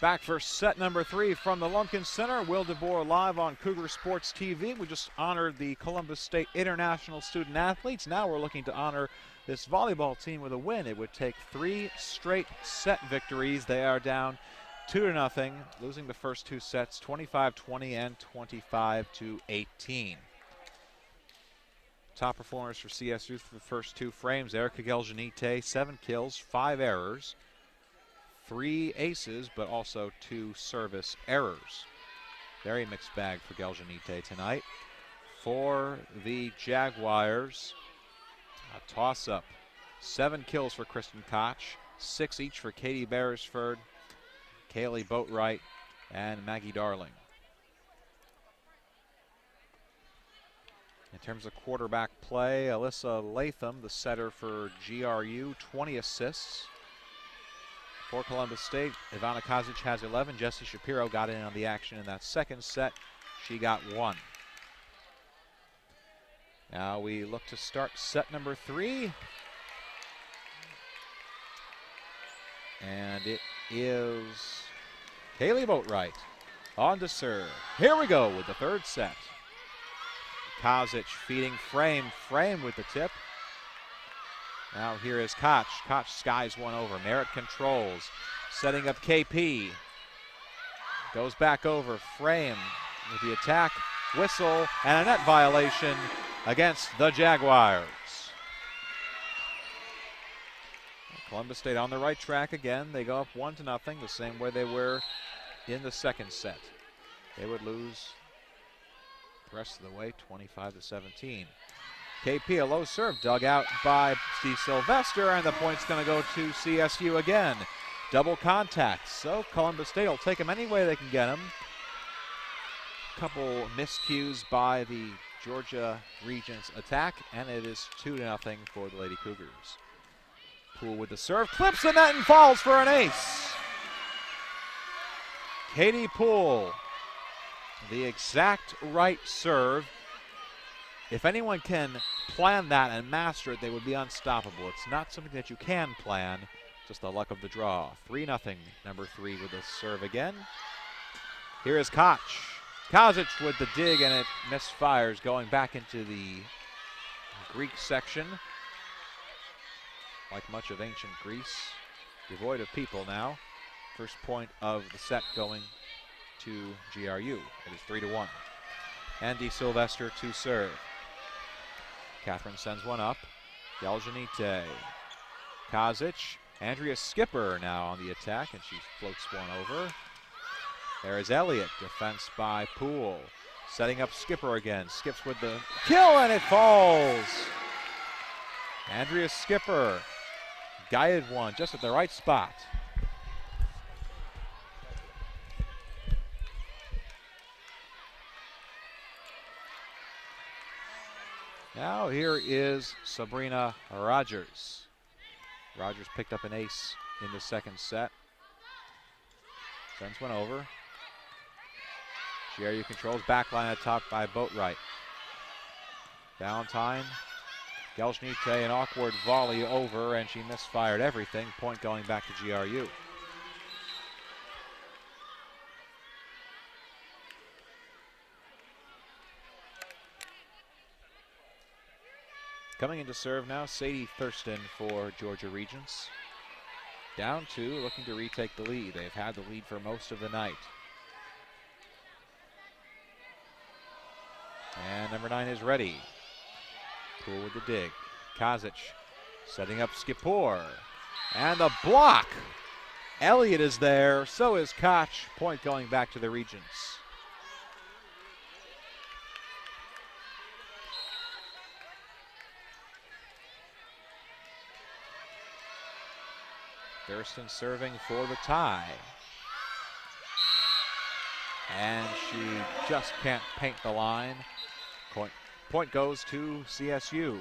Back for set number 3 from the Lumpkin Center. Will DeBoer live on Cougar Sports TV. We just honored the Columbus State International Student Athletes. Now we're looking to honor this volleyball team with a win. It would take 3 straight set victories. They are down 2-0, losing the first 2 sets, 25-20 and 25-18. Top performers for CSU for the first 2 frames. Erica Geljanite, 7 kills, 5 errors. 3 aces, but also 2 service errors. Very mixed bag for Geljanite tonight. For the Jaguars, a toss-up. 7 kills for Kristen Koch, 6 each for Katie Beresford, Kaylee Boatwright, and Maggie Darling. In terms of quarterback play, Alyssa Latham, the setter for GRU, 20 assists. For Columbus State, Ivana Kazic has 11. Jessie Shapiro got in on the action in that second set. She got 1. Now we look to start set number 3. And it is Kaylee Boatwright on to serve. Here we go with the 3rd set. Kazic feeding frame with the tip. Now here is Koch. Koch skies one over. Merritt controls. Setting up KP. Goes back over. Frame with the attack. Whistle and a net violation against the Jaguars. Columbus State on the right track again. They go up 1-0, the same way they were in the second set. They would lose the rest of the way, 25-17. KP, a low serve, dug out by Steve Sylvester, and the point's going to go to CSU again. Double contact, so Columbus State will take them any way they can get them. Couple miscues by the Georgia Regents attack, and it is 2-0 for the Lady Cougars. Poole with the serve, clips the net and falls for an ace. Katie Poole, the exact right serve. If anyone can plan that and master it, they would be unstoppable. It's not something that you can plan, just the luck of the draw. 3-0, number 3 with the serve again. Here is Koch. Kazic with the dig, and it misfires, going back into the Greek section. Like much of ancient Greece, devoid of people now. First point of the set going to GRU. It is 3-1. Andy Sylvester to serve. Catherine sends one up. Geljanite. Kazic. Andrea Skipper now on the attack, and she floats one over. There is Elliott. Defense by Poole. Setting up Skipper again. Skips with the kill, and it falls. Andrea Skipper. Guided one just at the right spot. Now here is Sabrina Rogers. Rogers picked up an ace in the second set. Sends one over. GRU controls, backline attacked by Boatwright. Valentine. Geljanite, an awkward volley over, and she misfired everything. Point going back to GRU. Coming in to serve now, Sadie Thurston for Georgia Regents. Down 2, looking to retake the lead. They've had the lead for most of the night. And number 9 is ready. Poole with the dig. Kazic setting up Skipper. And the block. Elliott is there, so is Koch. Point going back to the Regents. Thurston serving for the tie. And she just can't paint the line. Point goes to CSU.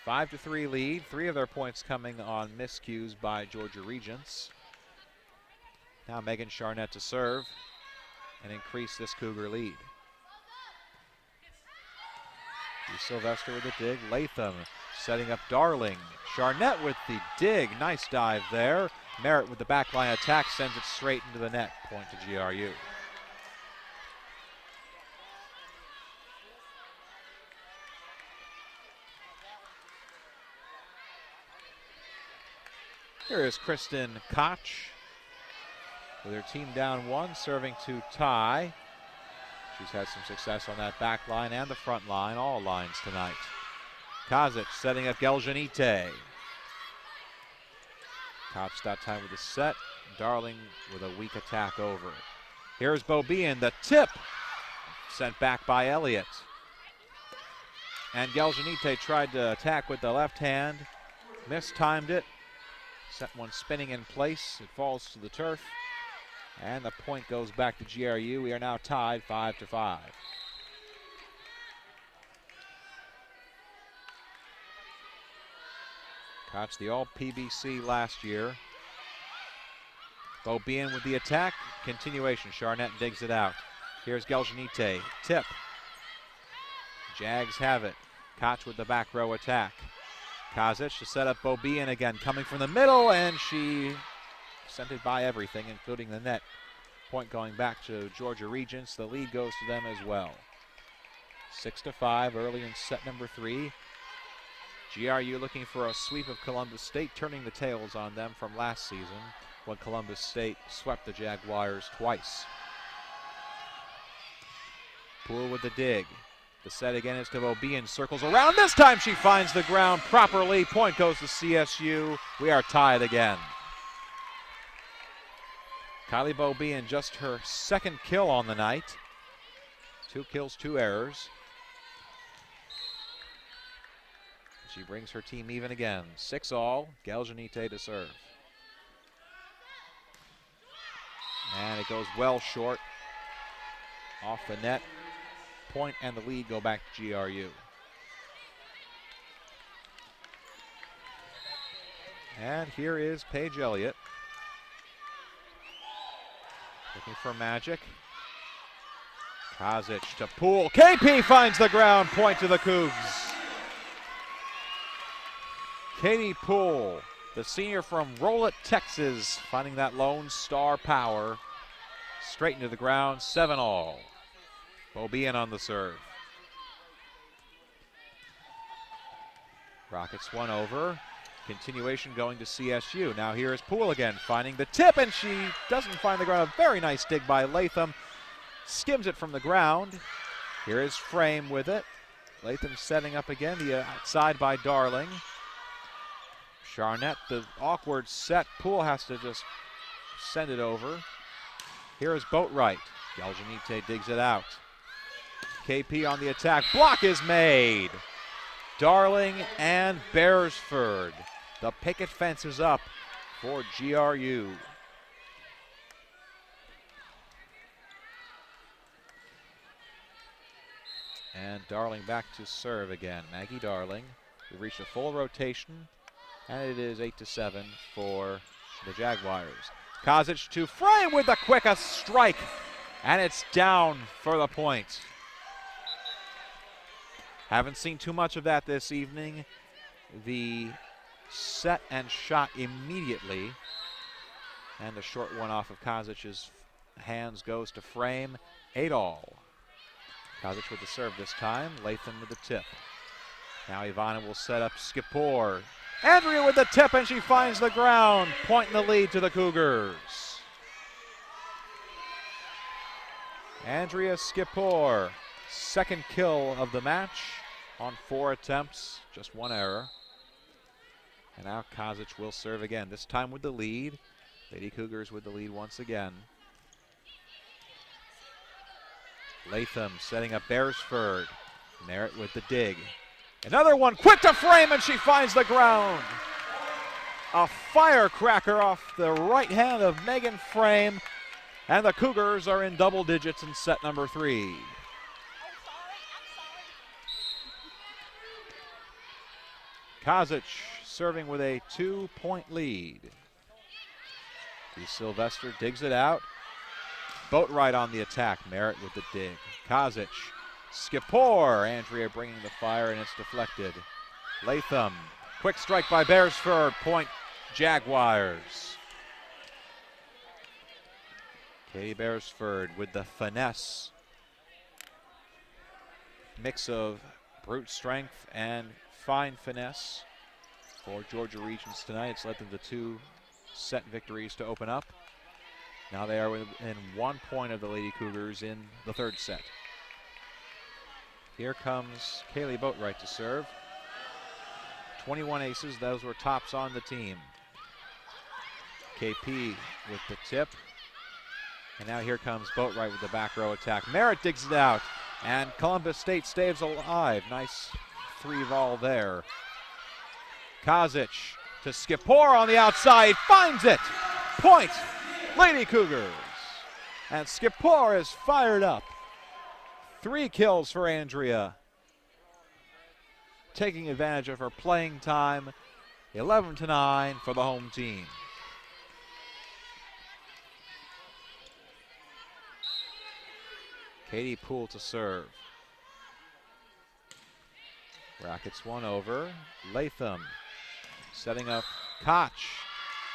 5-3 lead. 3 of their points coming on miscues by Georgia Regents. Now Megan Charnett to serve and increase this Cougar lead. Sylvester with the dig. Latham setting up Darling. Charnett with the dig. Nice dive there. Merritt with the backline attack sends it straight into the net. Point to GRU. Here is Kristen Koch with her team down 1, serving to tie. She's had some success on that back line and the front line, all lines tonight. Kazic setting up Geljanite. Koch that time with the set. Darling with a weak attack over. Here's Beaubien, the tip. Sent back by Elliott. And Geljanite tried to attack with the left hand. Mistimed it. Set one spinning in place. It falls to the turf. And the point goes back to GRU. We are now tied 5-5. Koch, the all-PBC last year. Beaubien with the attack. Continuation. Charnett digs it out. Here's Geljanite. Tip. Jags have it. Koch with the back row attack. Kazic to set up Beaubien again. Coming from the middle, and she sent it by everything, including the net. Point going back to Georgia Regents. The lead goes to them as well. 6-5 early in set number 3. GRU looking for a sweep of Columbus State, turning the tails on them from last season when Columbus State swept the Jaguars twice. Poole with the dig. The set again is to Beaubien. Circles around. This time she finds the ground properly. Point goes to CSU. We are tied again. Kylie Beaubien, just her second kill on the night. 2 kills, 2 errors. She brings her team even again. 6-all. Geljanite to serve. And it goes well short. Off the net. Point and the lead go back to GRU. And here is Paige Elliott. Looking for magic. Kazic to Poole. KP finds the ground. Point to the Cougs. Katie Poole, the senior from Rolette, Texas, finding that lone star power. Straight into the ground. 7-all. Beaubien on the serve. Rockets one over. Continuation going to CSU. Now here is Poole again, finding the tip, and she doesn't find the ground. A very nice dig by Latham. Skims it from the ground. Here is Frame with it. Latham setting up again, the outside by Darling. Charnett, the awkward set. Poole has to just send it over. Here is Boatwright. Geljanite digs it out. KP on the attack. Block is made. Darling and Beresford. The picket fence is up for GRU. And Darling back to serve again. Maggie Darling. We've reached a full rotation, and it is 8-7 for the Jaguars. Kazic to Frame with the quickest strike, and it's down for the point. Haven't seen too much of that this evening. The set and shot immediately, and the short one off of Kazic's hands goes to Frame. 8-all. Kazic with the serve this time. Latham with the tip. Now Ivana will set up Skipor. Andrea with the tip, and she finds the ground. Point in the lead to the Cougars. Andrea Skipor, second kill of the match on 4 attempts, just 1 error. And now Kazic will serve again, this time with the lead. Lady Cougars with the lead once again. Latham setting up Beresford. Merritt with the dig. Another one, quick to Frame, and she finds the ground. A firecracker off the right hand of Megan Frame, and the Cougars are in double digits in set number 3. Kazic serving with a 2-point lead. Sylvester digs it out. Boatwright on the attack. Merritt with the dig. Kazic Skipor. Andrea bringing the fire, and it's deflected. Latham. Quick strike by Beresford. Point Jaguars. Katie Beresford with the finesse. Mix of brute strength and fine finesse for Georgia Regents tonight. It's led them to 2 set victories to open up. Now they are within 1 point of the Lady Cougars in the 3rd set. Here comes Kaylee Boatwright to serve. 21 aces, those were tops on the team. KP with the tip. And now here comes Boatwright with the back row attack. Merritt digs it out, and Columbus State stays alive. Nice 3-vol there. Kazic to Skipor on the outside, finds it. Point, Lady Cougars. And Skipor is fired up. 3 kills for Andrea. Taking advantage of her playing time. 11-9 for the home team. Katie Poole to serve. Rackets one over. Latham setting up Koch.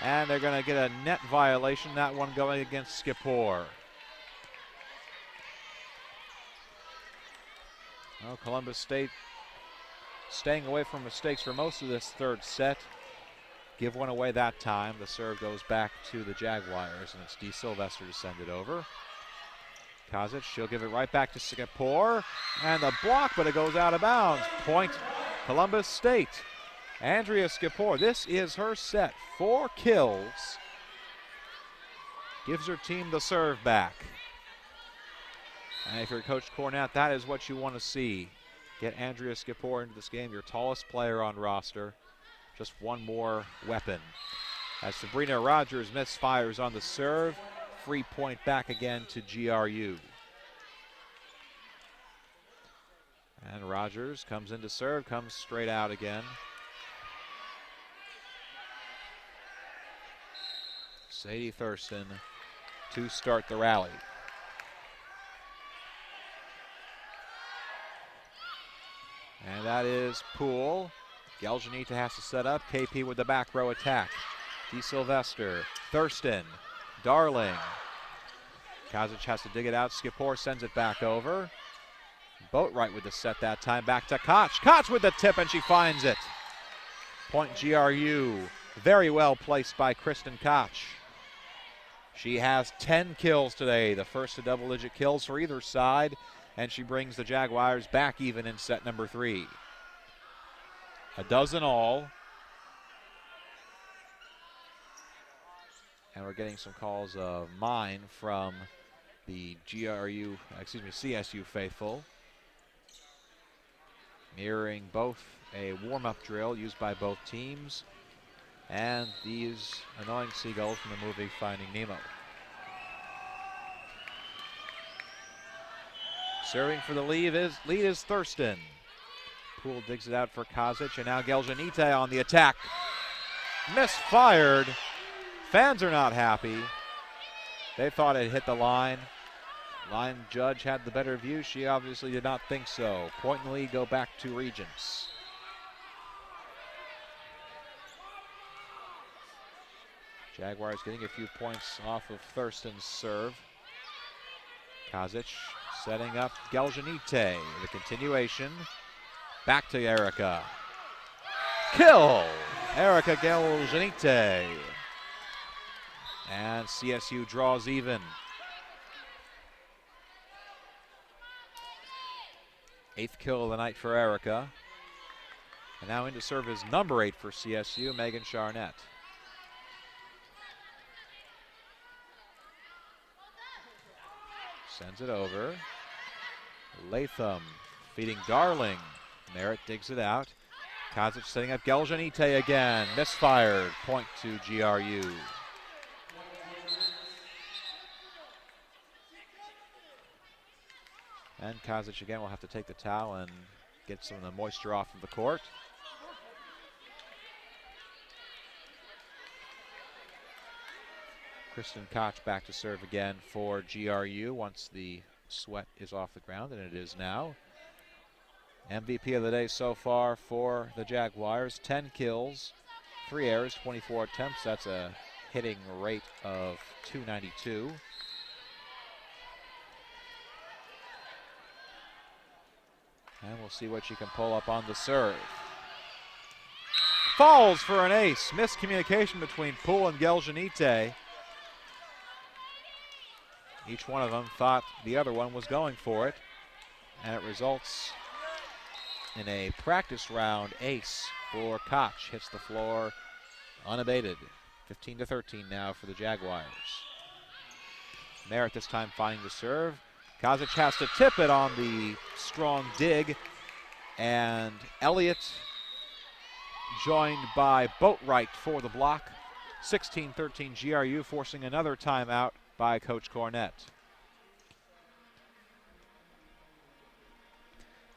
And they're going to get a net violation. That one going against Skipor. Well, Columbus State staying away from mistakes for most of this 3rd set. Give one away that time. The serve goes back to the Jaguars, and it's Dee Sylvester to send it over. Kazic, she'll give it right back to Skipor. And the block, but it goes out of bounds. Point, Columbus State. Andrea Skipor, this is her set. 4 kills. Gives her team the serve back. And if you're Coach Cornett, that is what you want to see. Get Andrea Skipor into this game, your tallest player on roster. Just one more weapon. As Sabrina Rogers misfires on the serve, free point back again to GRU. And Rogers comes in to serve, comes straight out again. Sadie Thurston to start the rally. And that is Poole. Geljanita has to set up. KP with the back row attack. Dee Sylvester, Thurston, Darling. Kazic has to dig it out. Skipor sends it back over. Boatwright with the set that time. Back to Koch. Koch with the tip, and she finds it. Point GRU. Very well placed by Kristen Koch. She has 10 kills today, the first to double-digit kills for either side, and she brings the Jaguars back even in set number 3. A dozen all. And we're getting some calls of mine from the CSU faithful. Mirroring both a warm-up drill used by both teams and these annoying seagulls from the movie Finding Nemo. Serving for the lead is Thurston. Poole digs it out for Kazic, and now Geljanite on the attack. Misfired. Fans are not happy. They thought it hit the line. Line judge had the better view. She obviously did not think so. Point and lead go back to Regents. Jaguars getting a few points off of Thurston's serve. Kazic setting up Geljanite. The continuation. Back to Erica. Kill! Erica Geljanite. And CSU draws even. 8th kill of the night for Erica. And now in to serve is number 8 for CSU, Megan Charnett. Sends it over. Latham feeding Darling. Merritt digs it out. Kazic setting up Geljanite again. Misfired. Point to GRU. And Kazic again will have to take the towel and get some of the moisture off of the court. Kristen Koch back to serve again for GRU once the sweat is off the ground, and it is now. MVP of the day so far for the Jaguars. 10 kills, 3 errors, 24 attempts. That's a hitting rate of .292. And we'll see what she can pull up on the serve. Falls for an ace. Miscommunication between Poole and Geljanite. Each one of them thought the other one was going for it. And it results in a practice round ace for Koch. Hits the floor unabated. 15-13 now for the Jaguars. Merritt this time finding the serve. Kazic has to tip it on the strong dig. And Elliott joined by Boatwright for the block. 16-13 GRU, forcing another timeout by Coach Cornett.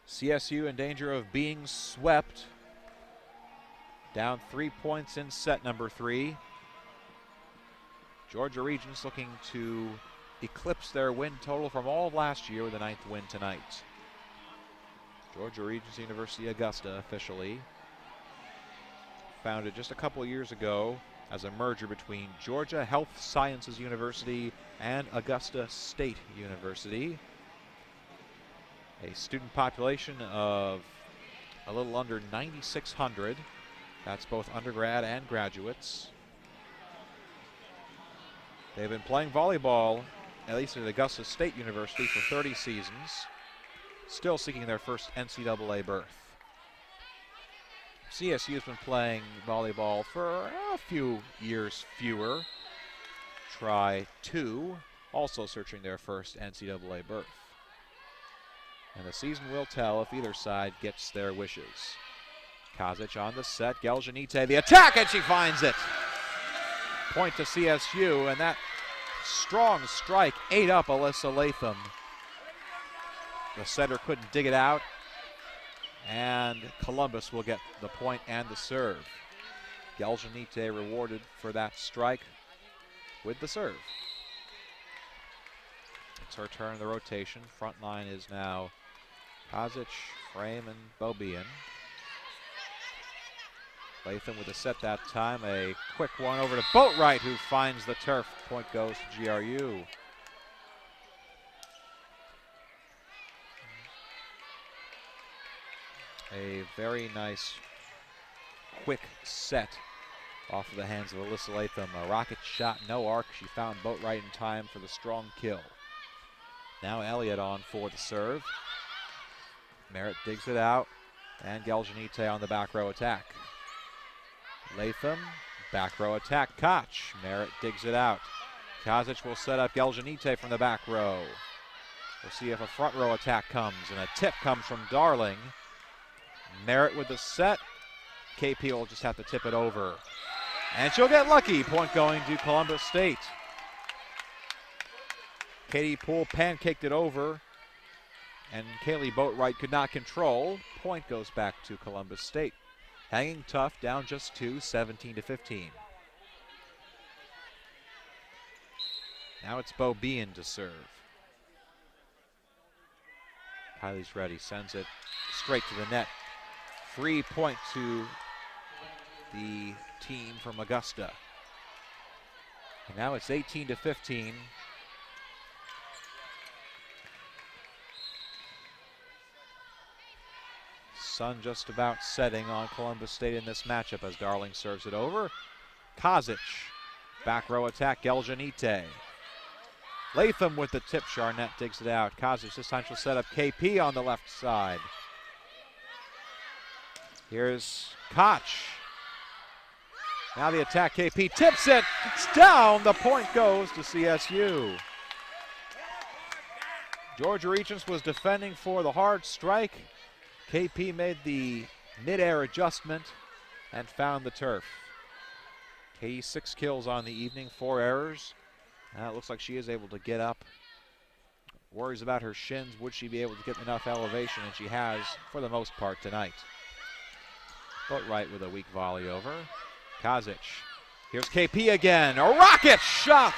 CSU in danger of being swept. Down 3 points in set number 3. Georgia Regents looking to eclipse their win total from all of last year with a 9th win tonight. Georgia Regents University Augusta officially founded just a couple years ago as a merger between Georgia Health Sciences University and Augusta State University. A student population of a little under 9,600. That's both undergrad and graduates. They've been playing volleyball, at least at Augusta State University, for 30 seasons. Still seeking their first NCAA berth. CSU has been playing volleyball for a few years fewer. Try 2, also searching their first NCAA berth. And the season will tell if either side gets their wishes. Kazic on the set, Geljanite the attack, and she finds it. Point to CSU, and that strong strike ate up Alyssa Latham. The setter couldn't dig it out, and Columbus will get the point and the serve. Geljanite rewarded for that strike with the serve. It's her turn in the rotation. Front line is now Kazic, Frame, and Beaubien. Latham with a set that time. A quick one over to Boatwright, who finds the turf. Point goes to GRU. A very nice quick set off of the hands of Alyssa Latham. A rocket shot, no arc. She found Boatwright in time for the strong kill. Now Elliott on for the serve. Merritt digs it out, and Geljanite on the back row attack. Latham, back row attack, Koch. Merritt digs it out. Kazic will set up Geljanite from the back row. We'll see if a front row attack comes, and a tip comes from Darling. Merritt with the set. KP will just have to tip it over. And she'll get lucky. Point going to Columbus State. Katie Poole pancaked it over, and Kaylee Boatwright could not control. Point goes back to Columbus State. Hanging tough, down just 2, 17-15. Now it's Beaubien to serve. Kylie's ready, sends it straight to the net. 3 point to the team from Augusta. And now it's 18-15. Sun just about setting on Columbus State in this matchup as Darling serves it over. Kazic, back row attack, Geljanite. Latham with the tip, Charnett digs it out. Kazic this time she'll set up KP on the left side. Here's Koch. Now the attack, KP tips it, it's down, the point goes to CSU. Georgia Regents was defending for the hard strike. KP made the mid-air adjustment and found the turf. Katie 6 kills on the evening, 4 errors. Now it looks like she is able to get up. Worries about her shins. Would she be able to get enough elevation? And she has for the most part tonight. Boatwright with a weak volley over. Kazic. Here's KP again. A rocket shot!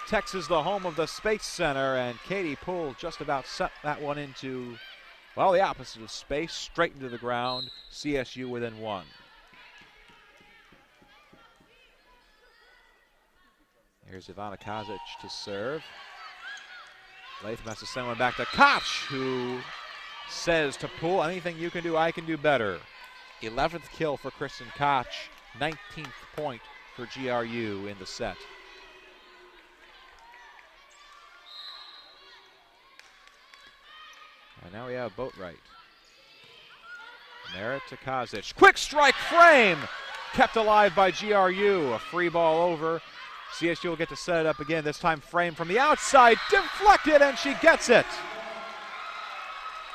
Texas, the home of the Space Center, and Katie Poole just about set that one into, well, the opposite of space, straight into the ground. CSU within one. Here's Ivana Kazic to serve. Latham has to send one back to Koch, who says to Poole, anything you can do, I can do better. 11th kill for Kristen Koch, 19th point for GRU in the set. And now we have Boatwright. Merritt to Kazic. Quick strike frame! Kept alive by GRU. A free ball over. CSU will get to set it up again. This time frame from the outside. Deflected, and she gets it.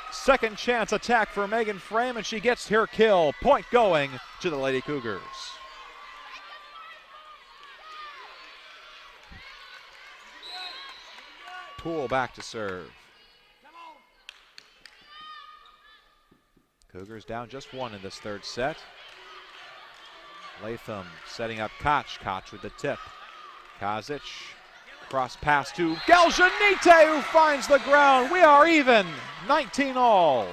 Second chance attack for Megan Frame, and she gets her kill. Point going to the Lady Cougars. Poole back to serve. Cougars down just one in this third set. Latham setting up Koch. Koch with the tip. Kazic, cross pass to Galjanite, who finds the ground. We are even, 19 all.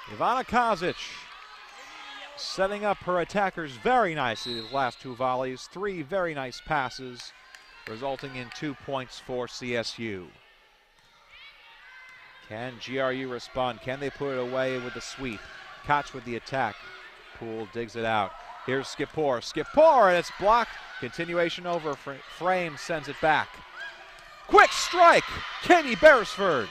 Ivana Kazic setting up her attackers very nicely the last two volleys. 3 very nice passes, resulting in 2 points for CSU. Can GRU respond? Can they put it away with the sweep? Koch with the attack. Poole digs it out. Here's Skipor. Skipor, and it's blocked. Continuation over. Frame sends it back. Quick strike. Katie Beresford.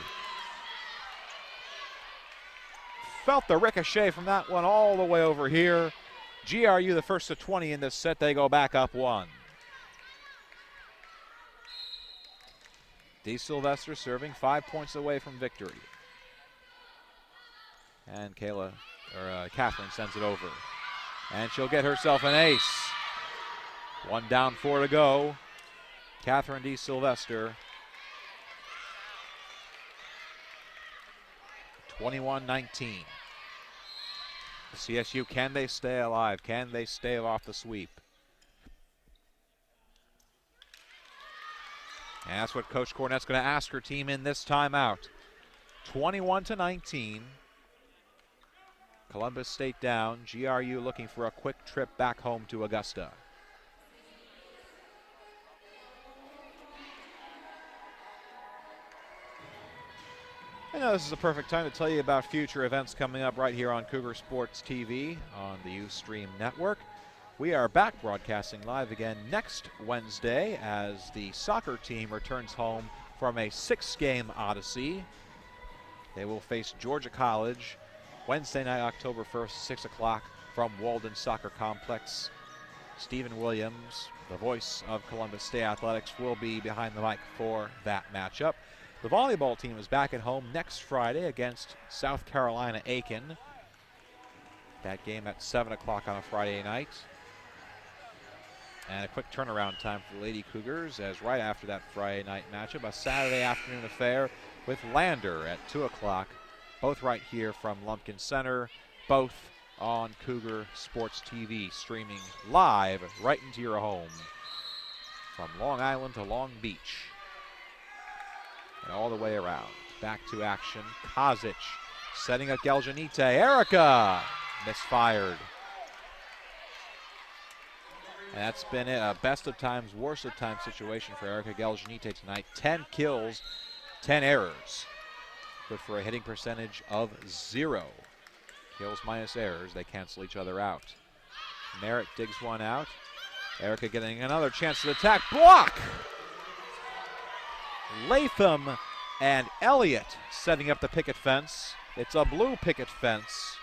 Felt the ricochet from that one all the way over here. GRU the first to 20 in this set. They go back up 1. D. Sylvester serving 5 points away from victory. And Catherine sends it over. And she'll get herself an ace. 1 down, 4 to go. Catherine D. Sylvester. 21-19. CSU, can they stay alive? Can they stave off the sweep? And that's what Coach Cornett's going to ask her team in this timeout. 21-19. Columbus State down. GRU looking for a quick trip back home to Augusta. I know this is a perfect time to tell you about future events coming up right here on Cougar Sports TV on the Ustream Network. We are back broadcasting live again next Wednesday as the soccer team returns home from a 6-game odyssey. They will face Georgia College Wednesday night, October 1st, 6 o'clock from Walden Soccer Complex. Stephen Williams, the voice of Columbus State Athletics, will be behind the mic for that matchup. The volleyball team is back at home next Friday against South Carolina Aiken. That game at 7 o'clock on a Friday night. And a quick turnaround time for the Lady Cougars, as right after that Friday night matchup, a Saturday afternoon affair with Lander at 2 o'clock. Both right here from Lumpkin Center, both on Cougar Sports TV, streaming live right into your home from Long Island to Long Beach and all the way around. Back to action. Kazic setting up Galjanite. Erica misfired. And that's been a best of times, worst of times situation for Erica Galjanite tonight. 10 kills, 10 errors. Good for a hitting percentage of 0. Kills minus errors, they cancel each other out. Merritt digs one out. Erica getting another chance to attack. Block! Latham and Elliott setting up the picket fence. It's a blue picket fence.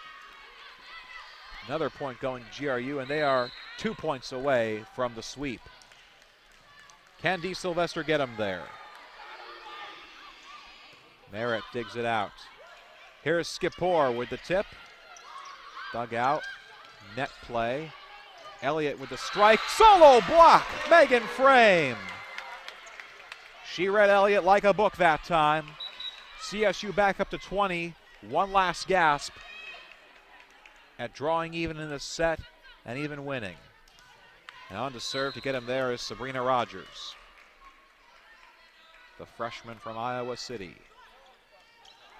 Another point going to GRU, and they are 2 points away from the sweep. Can D. Sylvester get him there? Merritt digs it out. Here's Skipor with the tip. Dug out. Net play. Elliott with the strike. Solo block. Megan Frame. She read Elliott like a book that time. CSU back up to 20. One last gasp at drawing even in the set and even winning. And on to serve to get him there is Sabrina Rogers, the freshman from Iowa City.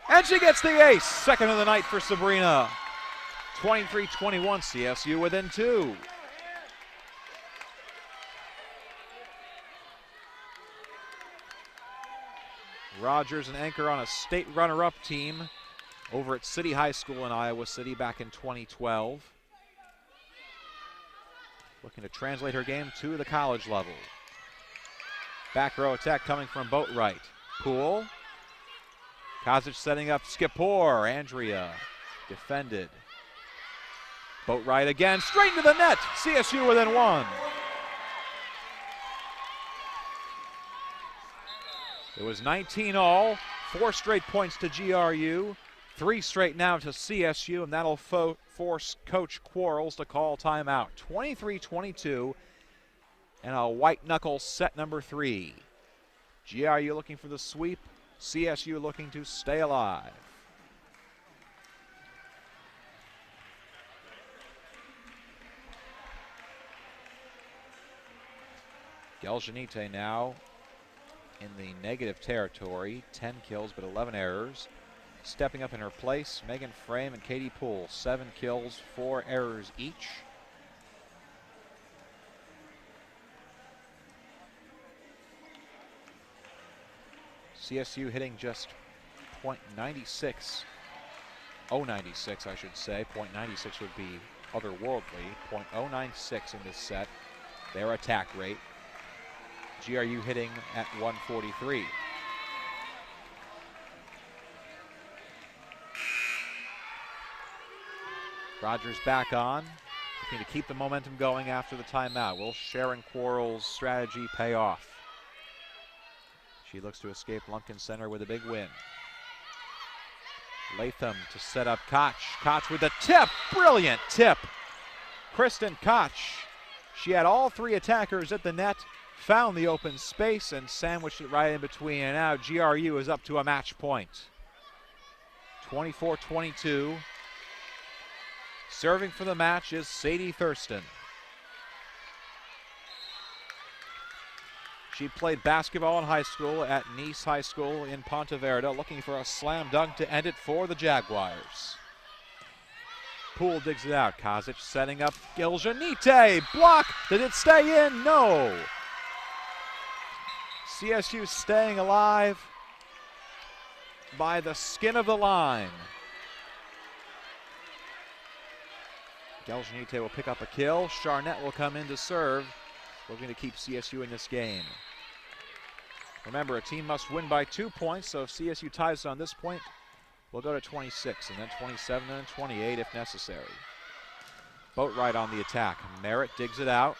And she gets the ace, second of the night for Sabrina. 23-21, CSU within 2. Rogers, an anchor on a state runner-up team over at City High School in Iowa City back in 2012. Looking to translate her game to the college level. Back row attack coming from Boatwright. Poole. Kozic setting up Skipor. Andrea defended. Boatwright again, straight into the net. CSU within 1. It was 19 all, 4 straight points to GRU, 3 straight now to CSU, and that'll force Coach Quarles to call timeout. 23-22, and a white knuckle set number 3. GRU looking for the sweep, CSU looking to stay alive. Geljanite now in the negative territory, 10 kills but 11 errors. Stepping up in her place, Megan Frame and Katie Poole, 7 kills, 4 errors each. CSU hitting just .96, 096 I should say. .96 would be otherworldly. .096 in this set, their attack rate. GRU hitting at 143. Rogers back on, looking to keep the momentum going after the timeout. Will Sharon Quarles' strategy pay off? She looks to escape Lumpkin Center with a big win. Latham to set up Koch. Koch with the tip, brilliant tip. Kristen Koch, she had all 3 attackers at the net, found the open space and sandwiched it right in between, and now GRU is up to a match point. 24-22. Serving for the match is Sadie Thurston. She played basketball in high school at Nice High School in Ponte Verde, looking for a slam dunk to end it for the Jaguars. Poole digs it out. Kozic setting up Geljanite. Block. Did it stay in? No. CSU staying alive by the skin of the line. Geljanite will pick up a kill. Charnett will come in to serve. We're going to keep CSU in this game. Remember, a team must win by 2 points, so if CSU ties on this point, we'll go to 26, and then 27, and then 28 if necessary. Boatwright on the attack. Merritt digs it out.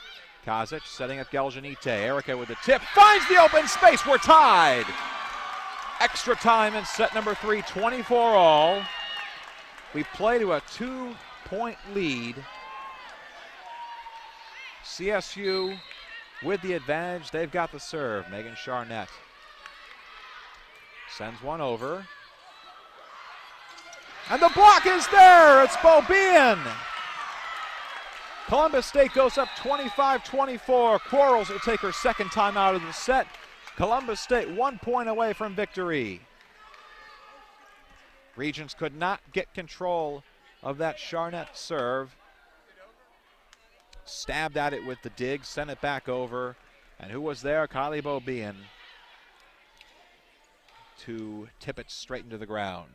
Kozic setting up Geljanite. Erica with the tip. Finds the open space. We're tied. Extra time in set number 3, 24 all. We play to a 2-point lead. CSU with the advantage. They've got the serve. Megan Charnett sends one over. And the block is there. It's Beaubien. Columbus State goes up 25-24. Quarles will take her second time out of the set. Columbus State 1 point away from victory. Regents could not get control of that Charnett serve. Stabbed at it with the dig, sent it back over. And who was there? Kylie Beaubien to tip it straight into the ground.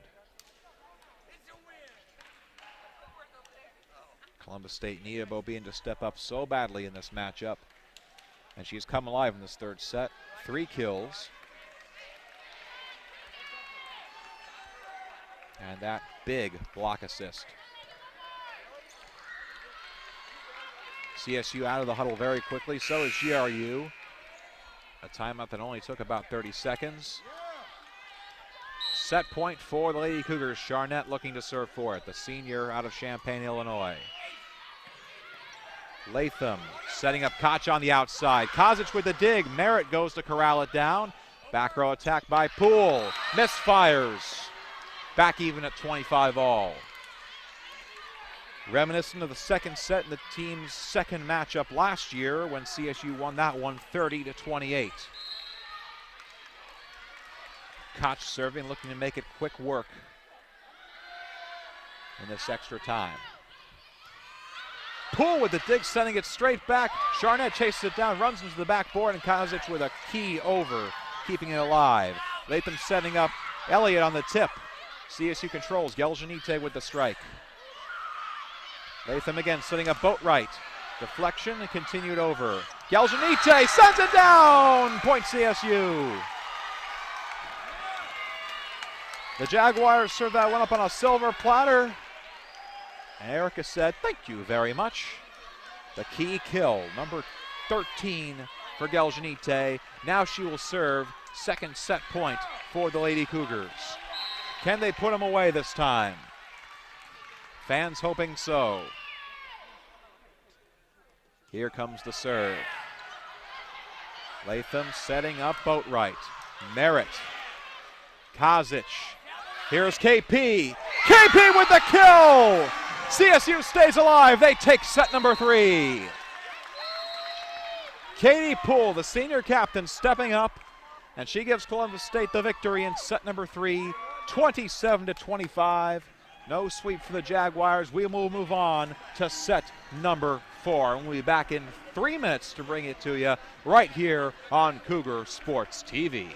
Columbus State needed Beaubien to step up so badly in this matchup, and she's come alive in this third set. 3 kills. And that big block assist. CSU out of the huddle very quickly, so is GRU. A timeout that only took about 30 seconds. Set point for the Lady Cougars. Charnett looking to serve for it, the senior out of Champaign, Illinois. Latham setting up Koch on the outside. Kozic with the dig. Merritt goes to corral it down. Back row attack by Poole. Misfires. Back even at 25 all. Reminiscent of the second set in the team's second matchup last year when CSU won that one 30-28. Koch serving, looking to make it quick work in this extra time. Poole with the dig, sending it straight back. Charnett chases it down, runs into the backboard, and Kazic with a key over, keeping it alive. Latham setting up Elliott on the tip. CSU controls. Geljanite with the strike. Latham again setting up Boatwright. Deflection and continued over. Geljanite sends it down! Point CSU. The Jaguars serve that one up on a silver platter. And Erica said, thank you very much. The key kill, number 13 for Geljanite. Now she will serve second set point for the Lady Cougars. Can they put them away this time? Fans hoping so. Here comes the serve. Latham setting up Boatwright. Merritt. Kazic. Here's KP. KP with the kill! CSU stays alive. They take set number 3. Katie Poole, the senior captain, stepping up, and she gives Columbus State the victory in set number 3, 27-25. No sweep for the Jaguars. We will move on to set number 4. And we'll be back in 3 minutes to bring it to you right here on Cougar Sports TV.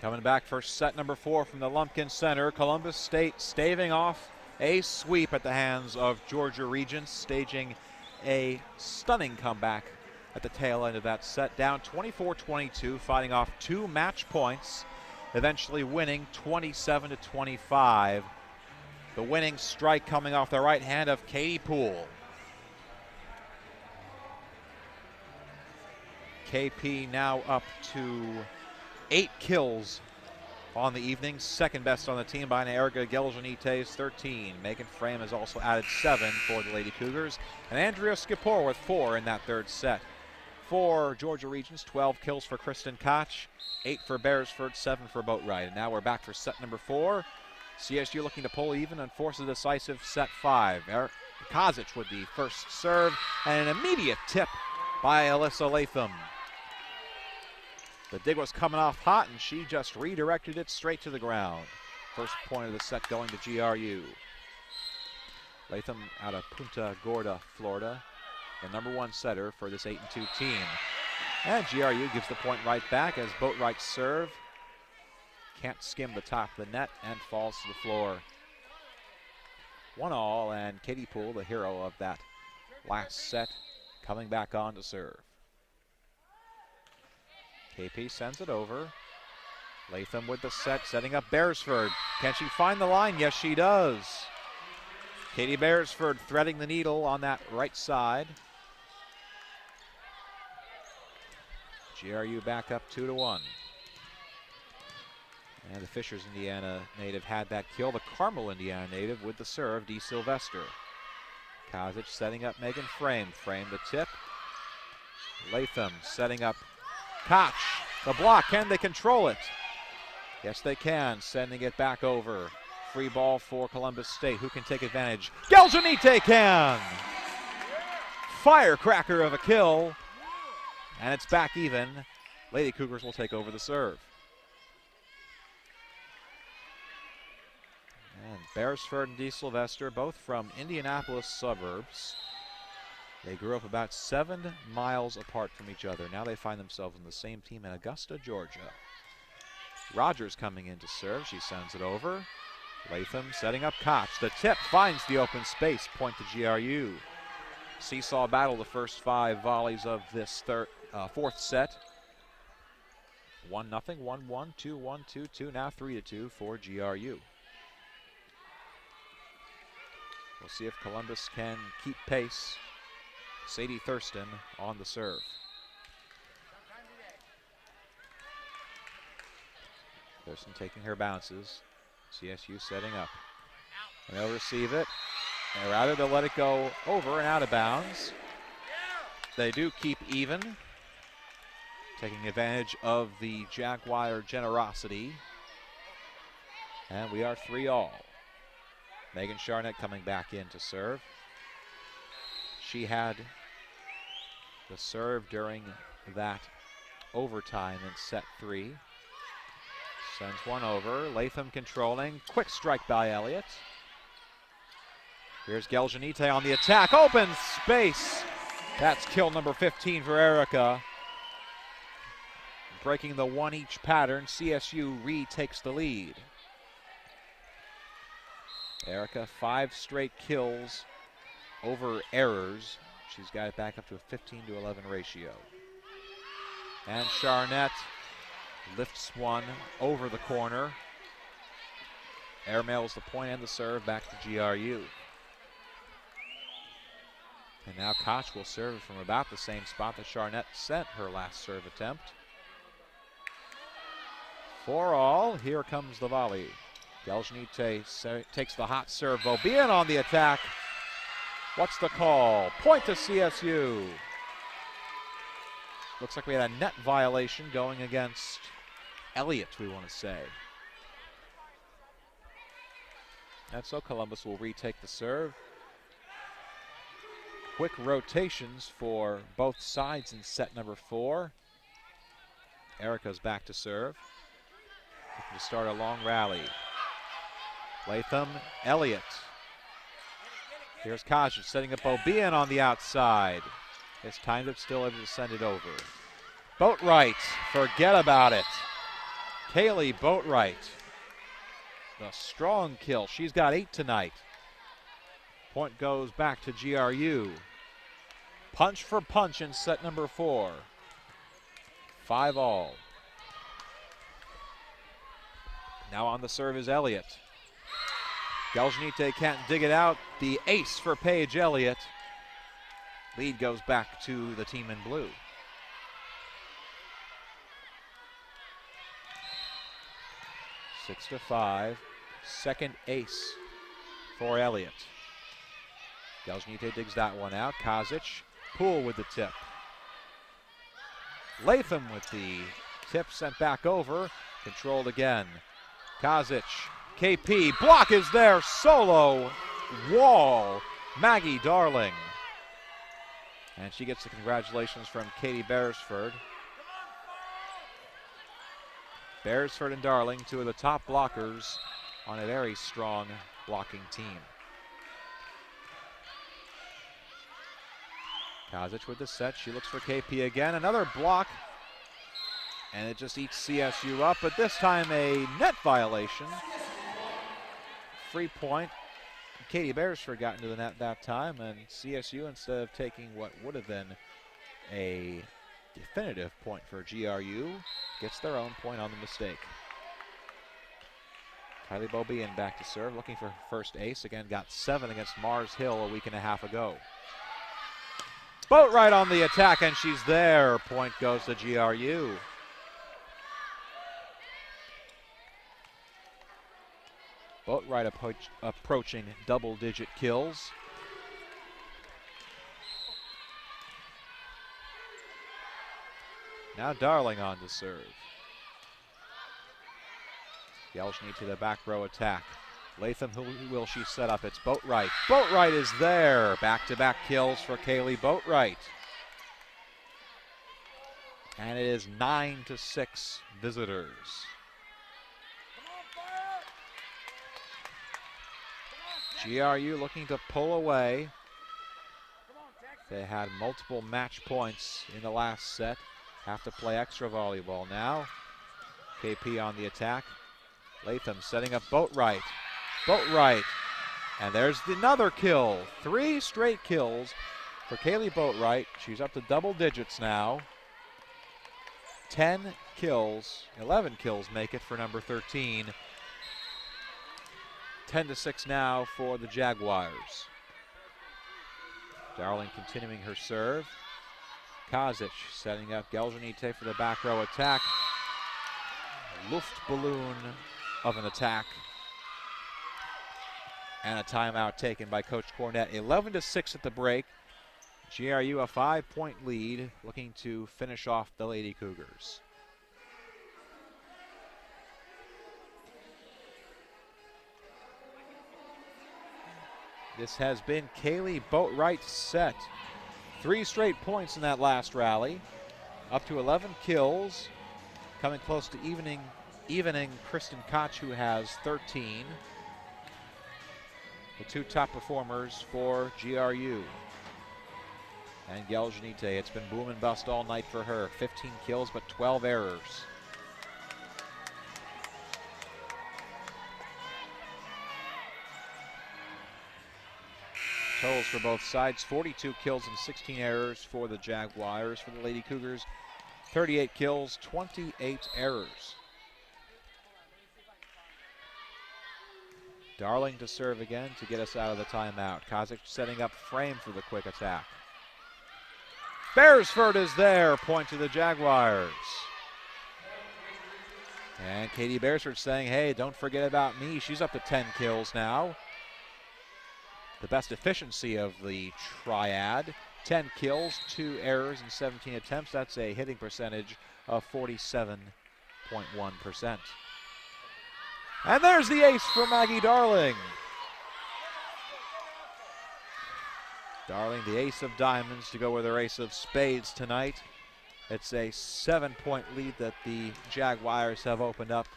Coming back for set number 4 from the Lumpkin Center. Columbus State staving off a sweep at the hands of Georgia Regents, staging a stunning comeback at the tail end of that set. Down 24-22, fighting off 2 match points, eventually winning 27-25. The winning strike coming off the right hand of Katie Poole. KP now up to 8 kills on the evening, second best on the team by Erica Geljanite's 13. Megan Frame has also added 7 for the Lady Cougars, and Andrea Skipor with 4 in that third set. For Georgia Regents, 12 kills for Kristen Koch, 8 for Beresford, 7 for Boatwright. And now we're back for set number 4. CSU looking to pull even and force a decisive set 5. Kazic with the first serve, and an immediate tip by Alyssa Latham. The dig was coming off hot, and she just redirected it straight to the ground. First point of the set going to GRU. Latham out of Punta Gorda, Florida, the number 1 setter for this 8-2 team. And GRU gives the point right back as Boatwright's serve can't skim the top of the net and falls to the floor. 1-all, and Katie Poole, the hero of that last set, coming back on to serve. KP sends it over. Latham with the set, setting up Beresford. Can she find the line? Yes, she does. Katie Beresford threading the needle on that right side. GRU back up 2-1. And the Fishers, Indiana native had that kill. The Carmel, Indiana native with the serve, D. Sylvester. Kazic setting up Megan Frame. Frame the tip. Latham setting up Koch. The block, can they control it? Yes, they can, sending it back over. Free ball for Columbus State. Who can take advantage? Geljanite can! Firecracker of a kill. And it's back even. Lady Cougars will take over the serve. And Beresford and D. Sylvester, both from Indianapolis suburbs. They grew up about 7 miles apart from each other. Now they find themselves in the same team in Augusta, Georgia. Rogers coming in to serve. She sends it over. Latham setting up Koch. The tip finds the open space. Point to GRU. Seesaw battle the first 5 volleys of this fourth set. 1-0, 1-1, 2-1, 2-2, now 3-2 for GRU. We'll see if Columbus can keep pace. Sadie Thurston on the serve. Thurston taking her bounces. CSU setting up. And they'll receive it. And rather they'll let it go over and out of bounds. They do keep even. Taking advantage of the Jaguar generosity. And we are 3-all. Megan Charnett coming back in to serve. She had the serve during that overtime in set 3. Sends one over. Latham controlling. Quick strike by Elliott. Here's Geljanite on the attack. Open space. That's kill number 15 for Erica. Breaking the 1-each pattern, CSU retakes the lead. Erica, 5 straight kills over errors. She's got it back up to a 15-11 ratio. And Charnett lifts one over the corner. Airmails the point and the serve back to GRU. And now Koch will serve from about the same spot that Charnett sent her last serve attempt. 4-all, here comes the volley. Geljanite takes the hot serve. Beaubien on the attack. What's the call? Point to CSU. Looks like we had a net violation going against Elliott, we want to say. And so Columbus will retake the serve. Quick rotations for both sides in set number 4. Erica's back to serve. Looking to start a long rally. Latham, Elliott. Here's Koch setting up Beaubien on the outside. It's timed it, still able to send it over. Boatwright, forget about it. Kaylee Boatwright. The strong kill. She's got 8 tonight. Point goes back to GRU. Punch for punch in set number 4. 5-all. Now on the serve is Elliott. Geljanite can't dig it out. The ace for Paige Elliott. Lead goes back to the team in blue. 6-5. Second ace for Elliott. Geljanite digs that one out. Kazic, Poole with the tip. Latham with the tip sent back over. Controlled again. Kazic, KP, block is there, solo wall, Maggie Darling. And she gets the congratulations from Katie Beresford. Beresford and Darling, 2 of the top blockers on a very strong blocking team. Kazic with the set, she looks for KP again, another block. And it just eats CSU up, but this time a net violation. Free point. Katie Beresford got into the net that time, and CSU, instead of taking what would have been a definitive point for GRU, gets their own point on the mistake. Kylie Beaubien back to serve, looking for her first ace. Again, got 7 against Mars Hill a week and a half ago. Boatwright on the attack, and she's there. Point goes to GRU. Boatwright approaching double-digit kills. Now Darling on to serve. Gelshny to the back row attack. Latham, who will she set up? It's Boatwright. Boatwright is there. Back-to-back kills for Kaylee Boatwright. And it is 9-6 visitors. GRU looking to pull away. They had multiple match points in the last set. Have to play extra volleyball now. KP on the attack. Latham setting up Boatwright. Boatwright. And there's another kill. 3 straight kills for Kaylee Boatwright. She's up to double digits now. 10 kills, 11 kills make it for number 13. 10-6 now for the Jaguars. Darling continuing her serve. Kazic setting up Geljanite for the back row attack. Luftballon of an attack. And a timeout taken by Coach Cornett. 11-6 at the break. GRU a 5-point lead, looking to finish off the Lady Cougars. This has been Kaylee Boatwright's set. 3 straight points in that last rally. Up to 11 kills. Coming close to evening Kristen Koch, who has 13. The 2 top performers for GRU. And Geljanite, it's been boom and bust all night for her. 15 kills, but 12 errors. Totals for both sides, 42 kills and 16 errors for the Jaguars. For the Lady Cougars, 38 kills, 28 errors. Darling to serve again to get us out of the timeout. Kazic setting up frame for the quick attack. Beresford is there, point to the Jaguars. And Katie Beresford saying, hey, don't forget about me. She's up to 10 kills now. The best efficiency of the triad. 10 kills, 2 errors, and 17 attempts. That's a hitting percentage of 47.1%. And there's the ace for Maggie Darling. Darling, the ace of diamonds, to go with her ace of spades tonight. It's a 7-point lead that the Jaguars have opened up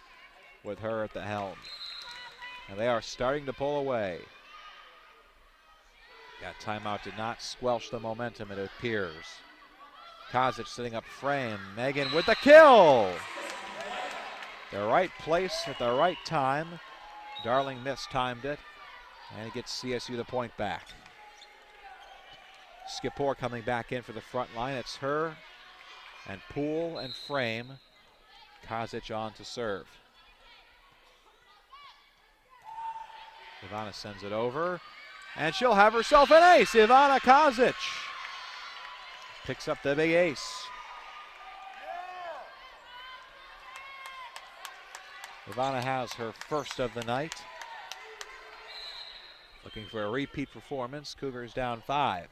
with her at the helm. And they are starting to pull away. That timeout did not squelch the momentum, it appears. Kazic sitting up frame. Megan with the kill! The right place at the right time. Darling mistimed it, and it gets CSU the point back. Skipper coming back in for the front line. It's her and Poole and frame. Kazic on to serve. Ivana sends it over, and she'll have herself an ace. Ivana Kazic picks up the big ace. Ivana has her first of the night. Looking for a repeat performance. Cougars down 5.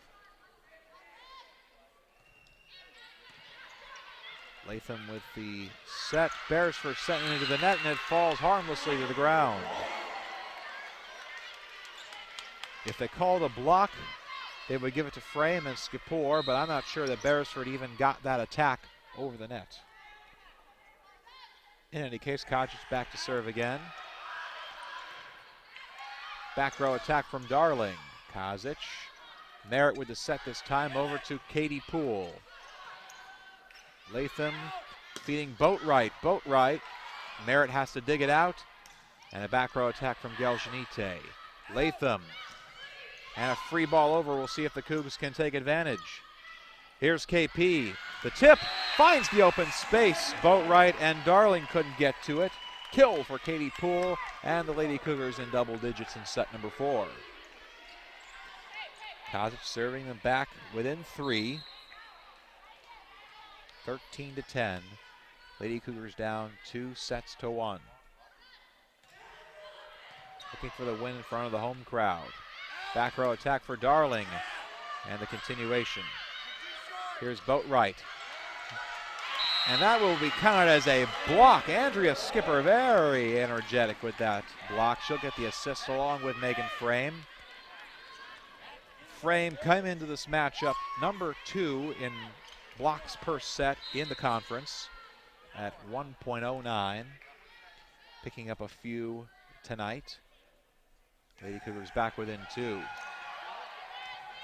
Latham with the set. Beresford sent it into the net, and it falls harmlessly to the ground. If they called a block, they would give it to Frame and Skipper, but I'm not sure that Beresford even got that attack over the net. In any case, Koch is back to serve again. Back row attack from Darling. Kazic. Merritt with the set this time over to Katie Poole. Latham feeding Boatwright. Boatwright. Merritt has to dig it out. And a back row attack from Geljanite. Latham. And a free ball over. We'll see if the Cougs can take advantage. Here's KP. The tip finds the open space. Boatwright and Darling couldn't get to it. kill for Katie Poole, and the Lady Cougars in double digits in set number 4. Kozic serving them back within 3. 13-10. Lady Cougars down 2-1. Looking for the win in front of the home crowd. Back row attack for Darling, and the continuation. Here's Boatwright. And that will be counted as a block. Andrea Skipper very energetic with that block. She'll get the assist along with Megan Frame. Frame came into this matchup number 2 in blocks per set in the conference at 1.09. Picking up a few tonight. Lady Cougars back within 2.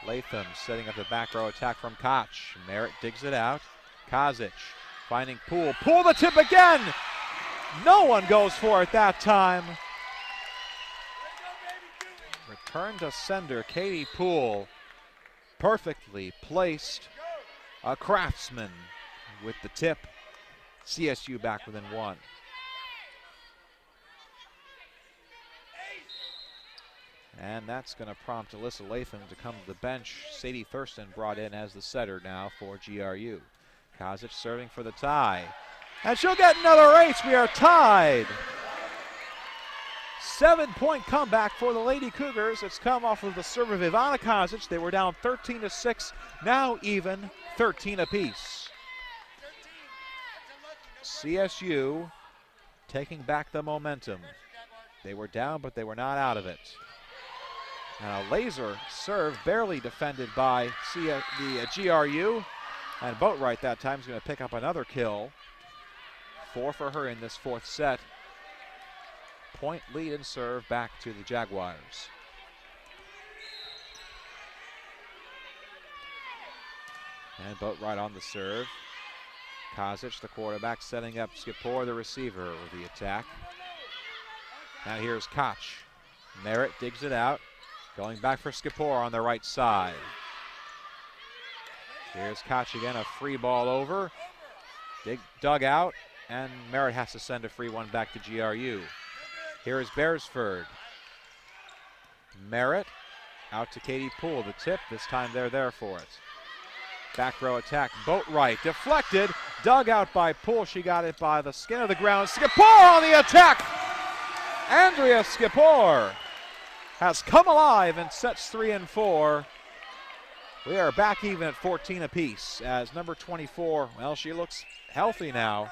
Latham setting up the back row attack from Koch. Merritt digs it out. Kozic finding Poole. Poole the tip again! No one goes for it that time. Return to sender, Katie Poole. Perfectly placed. A craftsman with the tip. CSU back within 1. And that's going to prompt Alyssa Latham to come to the bench. Sadie Thurston brought in as the setter now for GRU. Kozic serving for the tie. And she'll get another ace. We are tied. 7-point comeback for the Lady Cougars. It's come off of the serve of Ivana Kozic. They were down 13-6, now even 13 apiece. CSU taking back the momentum. They were down, but they were not out of it. And a laser serve barely defended by the GRU. And Boatwright that time is going to pick up another kill. 4 for her in this 4th set. Point lead and serve back to the Jaguars. And Boatwright on the serve. Kozic, the quarterback, setting up Skipor, the receiver, with the attack. Now here's Koch. Merritt digs it out. Going back for Skipor on the right side. Here's Koch again, a free ball over. Dug out, and Merritt has to send a free one back to GRU. Here is Beresford. Merritt out to Katie Poole. The tip, this time they're there for it. Back row attack, Boatwright deflected, dug out by Poole. She got it by the skin of the ground. Skipor on the attack! Andrea Skipor has come alive in sets 3 and 4. We are back even at 14 apiece as number 24, well, she looks healthy now.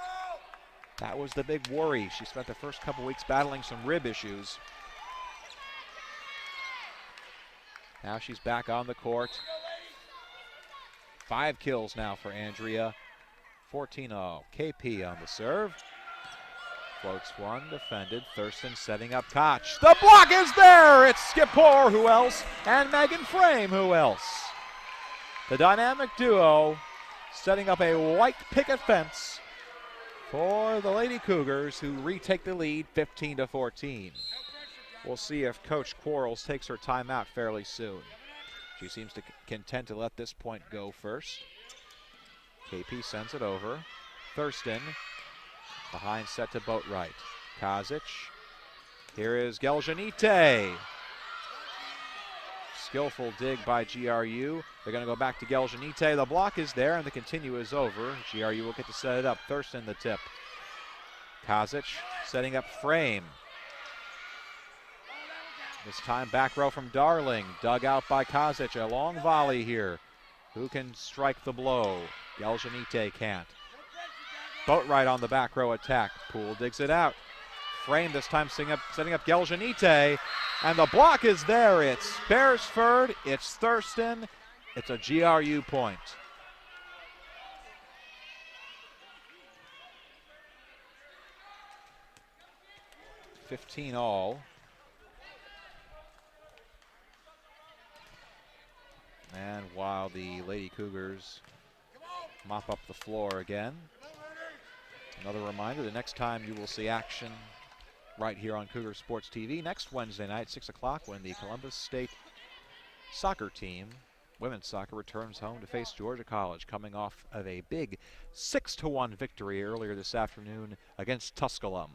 That was the big worry. She spent the first couple weeks battling some rib issues. Now she's back on the court. 5 kills now for Andrea. 14-0. KP on the serve. Floats one, defended. Thurston setting up Koch. The block is there! It's Skipor, who else? And Megan Frame, who else? The dynamic duo setting up a white picket fence for the Lady Cougars, who retake the lead 15-14. We'll see if Coach Quarles takes her timeout fairly soon. She seems to content to let this point go first. KP sends it over. Thurston behind set to Boatwright. Kozic. Here is Geljanite. Skillful dig by GRU. They're going to go back to Geljanite. The block is there and the continue is over. GRU will get to set it up. Thurston the tip. Kozic setting up Frame. This time back row from Darling. Dug out by Kozic. A long volley here. Who can strike the blow? Geljanite can't. Boatwright on the back row attack. Poole digs it out. Frame this time setting up Geljanite. And the block is there. It's Beresford. It's Thurston. It's a GRU point. $15-all. And while the Lady Cougars mop up the floor again, another reminder, the next time you will see action right here on Cougar Sports TV next Wednesday night, 6 o'clock, when the Columbus State soccer team, women's soccer, returns home to face Georgia College, coming off of a big 6-1 victory earlier this afternoon against Tusculum.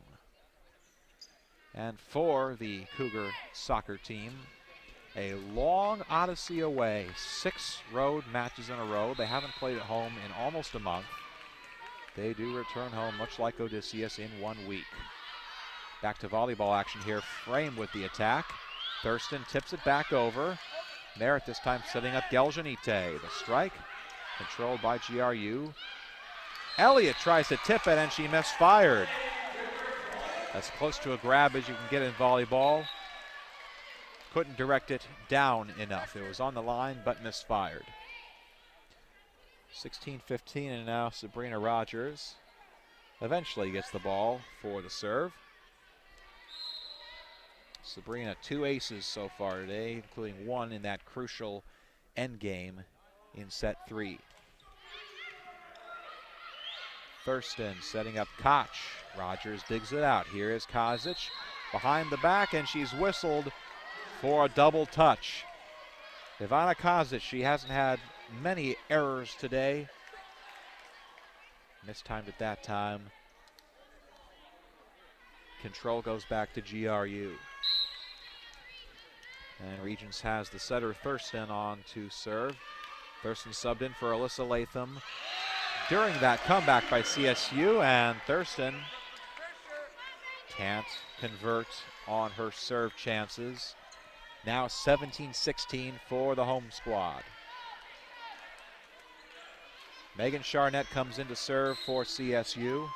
And for the Cougar soccer team, a long odyssey away. 6 road matches in a row. They haven't played at home in almost a month. They do return home, much like Odysseus, in 1 week. Back to volleyball action here. Frame with the attack. Thurston tips it back over. Merritt this time setting up Geljanite. The strike controlled by GRU. Elliott tries to tip it and she misfired. As close to a grab as you can get in volleyball. Couldn't direct it down enough. It was on the line but misfired. 16-15, and now Sabrina Rogers eventually gets the ball for the serve. Sabrina 2 aces so far today, including 1 in that crucial end game in set 3. Thurston setting up Koch. Rogers digs it out. Here is Kazic behind the back, and she's whistled for a double touch. Ivana Kazic, she hasn't had many errors today. Mistimed at that time. Control goes back to GRU. And Regents has the setter Thurston on to serve. Thurston subbed in for Alyssa Latham during that comeback by CSU, and Thurston can't convert on her serve chances. Now 17-16 for the home squad. Megan Charnett comes in to serve for CSU.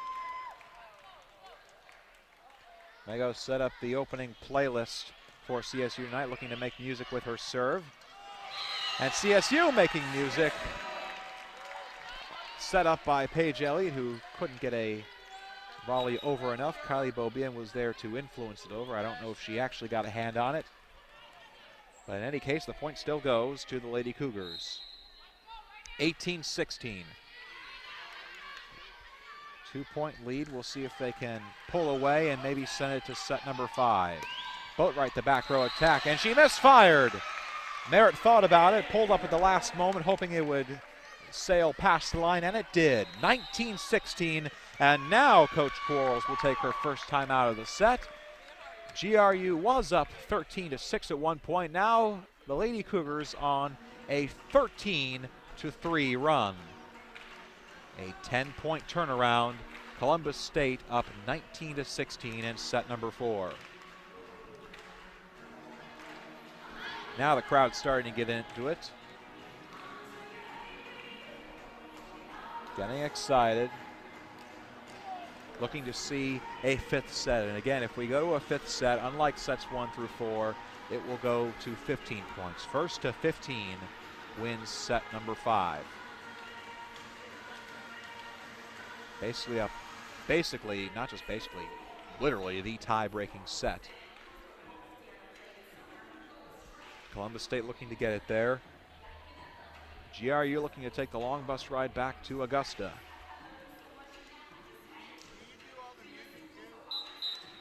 Mego set up the opening playlist for CSU tonight, looking to make music with her serve. And CSU making music, set up by Paige Elliott, who couldn't get a volley over enough. Kylie Beaubien was there to influence it over. I don't know if she actually got a hand on it. But in any case, the point still goes to the Lady Cougars. 18-16. 2-point lead. We'll see if they can pull away and maybe send it to set number 5. Boatwright, the back row attack, and she misfired. Merritt thought about it, pulled up at the last moment, hoping it would sail past the line, and it did. 19-16, and now Coach Quarles will take her first time out of the set. GRU was up 13-6 at one point. Now the Lady Cougars on a 13-3 run. A 10-point turnaround. Columbus State up 19-16 in set number 4. Now the crowd's starting to get into it. Getting excited. Looking to see a 5th set. And again, if we go to a 5th set, unlike sets 1 through 4, it will go to 15 points. First to 15 wins set number 5. Basically, not just basically, literally the tie-breaking set. Columbus State looking to get it there. GRU looking to take the long bus ride back to Augusta.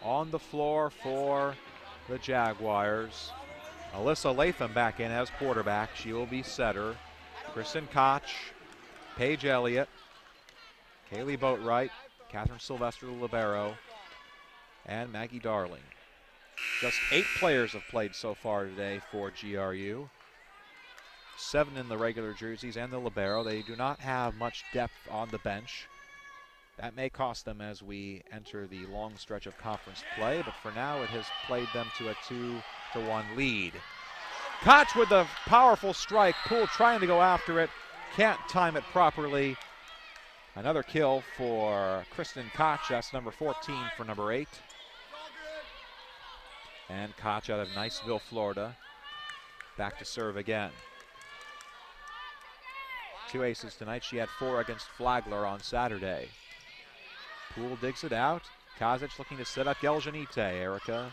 On the floor for the Jaguars. Alyssa Latham back in as quarterback. She will be setter. Kristen Koch, Paige Elliott, Kaylee Boatwright, Catherine Sylvester, the libero, and Maggie Darling. Just 8 players have played so far today for GRU. 7 in the regular jerseys and the libero. They do not have much depth on the bench. That may cost them as we enter the long stretch of conference play, but for now it has played them to a 2-1 lead. Koch with a powerful strike. Poole trying to go after it. Can't time it properly. Another kill for Kristen Koch. That's number 14 for number 8. And Koch out of Niceville, Florida. Back to serve again. 2 aces tonight. She had 4 against Flagler on Saturday. Poole digs it out. Kazic looking to set up Geljanite. Erica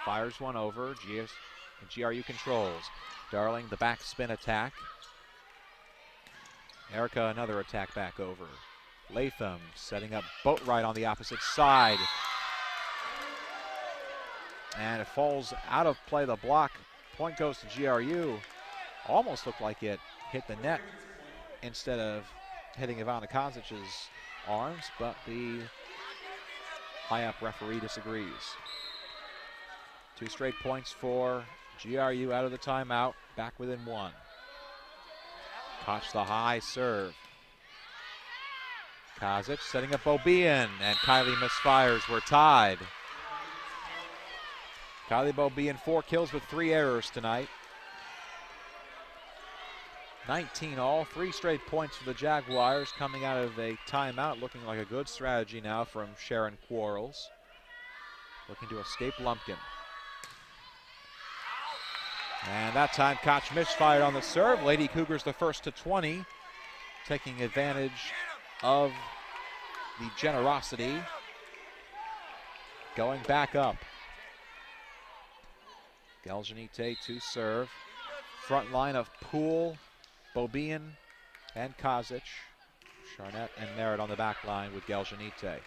fires one over. GRU controls. Darling, the back spin attack. Erica, another attack back over. Latham setting up Boatwright on the opposite side. And it falls out of play. The block. Point goes to GRU. Almost looked like it hit the net instead of hitting Ivana Kazic's arms, but the high-up referee disagrees. 2 straight points for GRU out of the timeout, back within 1. Koch the high serve. Kazic setting up Bobian, and Kylie misfires. We're tied. Kylie Bobian, 4 kills with 3 errors tonight. 19 all, 3 straight points for the Jaguars coming out of a timeout, looking like a good strategy now from Sharon Quarles. Looking to escape Lumpkin. And that time Koch misfired on the serve. Lady Cougars the first to 20, taking advantage of the generosity. Going back up. Geljanite to serve. Front line of Poole, Bobian, and Kazic. Charnett and Merritt on the back line with Geljanite.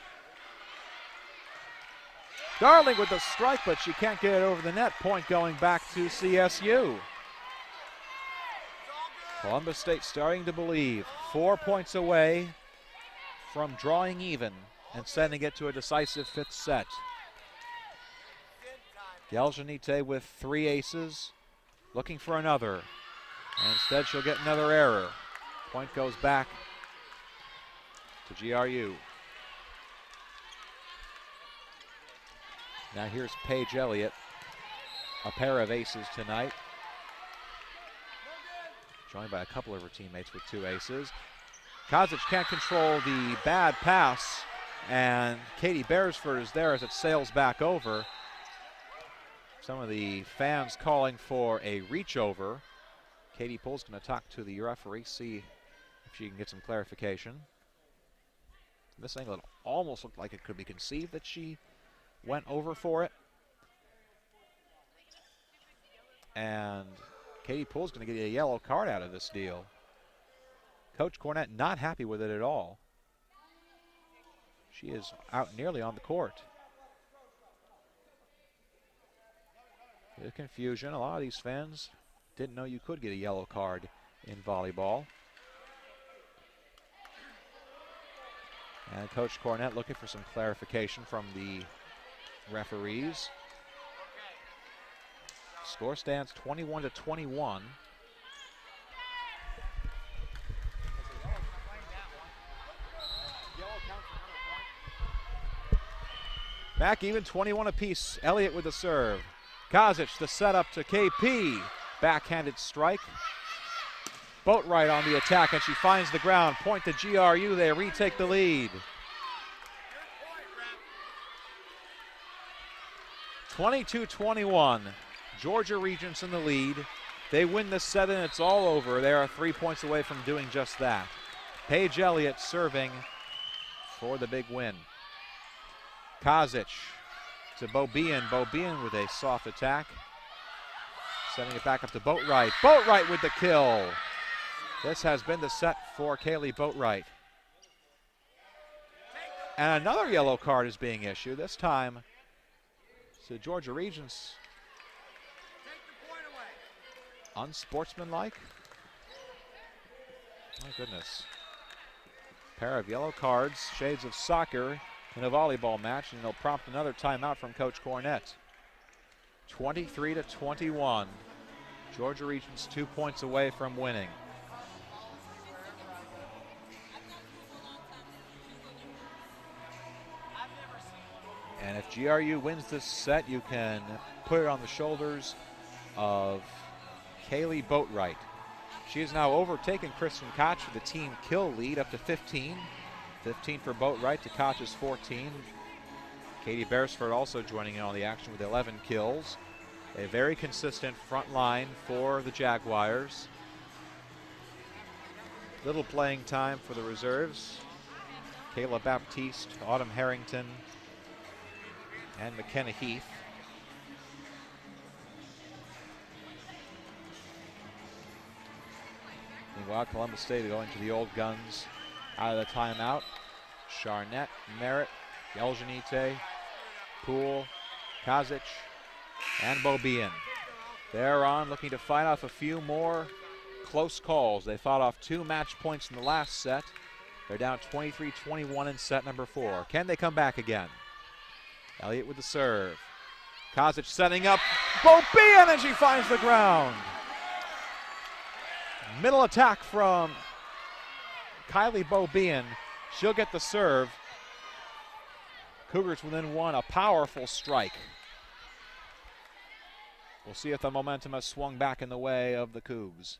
Darling with the strike, but she can't get it over the net. Point going back to CSU. Columbus State starting to believe. 4 points away from drawing even and sending it to a decisive 5th set. Geljanite with 3 aces, looking for another. And instead she'll get another error. Point goes back to GRU. Now here's Paige Elliott, a pair of aces tonight. Joined by a couple of her teammates with 2 aces. Kazic can't control the bad pass, and Katie Beresford is there as it sails back over. Some of the fans calling for a reach over. Katie Poole's going to talk to the referee, see if she can get some clarification. This angle almost looked like it could be conceived that she went over for it. And Katie Poole's going to get a yellow card out of this deal. Coach Cornett not happy with it at all. She is out nearly on the court. Bit of confusion. A lot of these fans didn't know you could get a yellow card in volleyball. And Coach Cornett looking for some clarification from the referees. Score stands 21-21. Back even, 21 apiece. Elliott with the serve. Kazic the setup to KP. Backhanded strike. Boatwright on the attack, and she finds the ground. Point to GRU. They retake the lead. 22-21. Georgia Regents in the lead. They win this set and it's all over. They are 3 points away from doing just that. Paige Elliott serving for the big win. Kazic to Bobian. Bobian with a soft attack. Sending it back up to Boatwright. Boatwright with the kill. This has been the set for Kaylee Boatwright. And another yellow card is being issued. This time to Georgia Regents. Unsportsmanlike. My goodness. Pair of yellow cards, shades of soccer in a volleyball match, and they'll prompt another timeout from Coach Cornett. 23-21. Georgia Regents 2 points away from winning. And if GRU wins this set, you can put it on the shoulders of Kaylee Boatwright. She has now overtaken Kristen Koch with the team kill lead up to 15. 15 for Boatwright to Koch's 14. Katie Beresford also joining in on the action with 11 kills. A very consistent front line for the Jaguars. Little playing time for the reserves. Kayla Baptiste, Autumn Harrington, and McKenna Heath. Meanwhile, Columbus State going to the old guns out of the timeout. Charnett, Merritt, Geljanite, Poole, Kazic, and Bobian. They're on looking to fight off a few more close calls. They fought off 2 match points in the last set. They're down 23-21 in set number 4. Can they come back again? Elliott with the serve. Kozic setting up Bobian, and she finds the ground. Middle attack from Kylie Bobian. She'll get the serve. Cougars within one, a powerful strike. We'll see if the momentum has swung back in the way of the Cougs.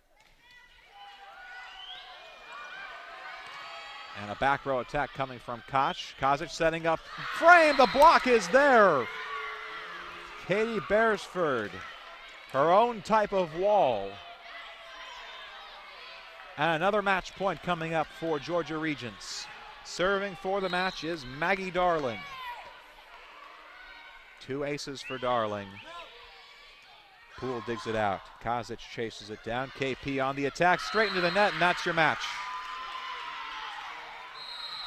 And a back row attack coming from Koch. Kozic setting up frame, the block is there. Katie Beresford, her own type of wall. And another match point coming up for Georgia Regents. Serving for the match is Maggie Darling. 2 aces for Darling. Poole digs it out. Kozic chases it down. KP on the attack, straight into the net, and that's your match.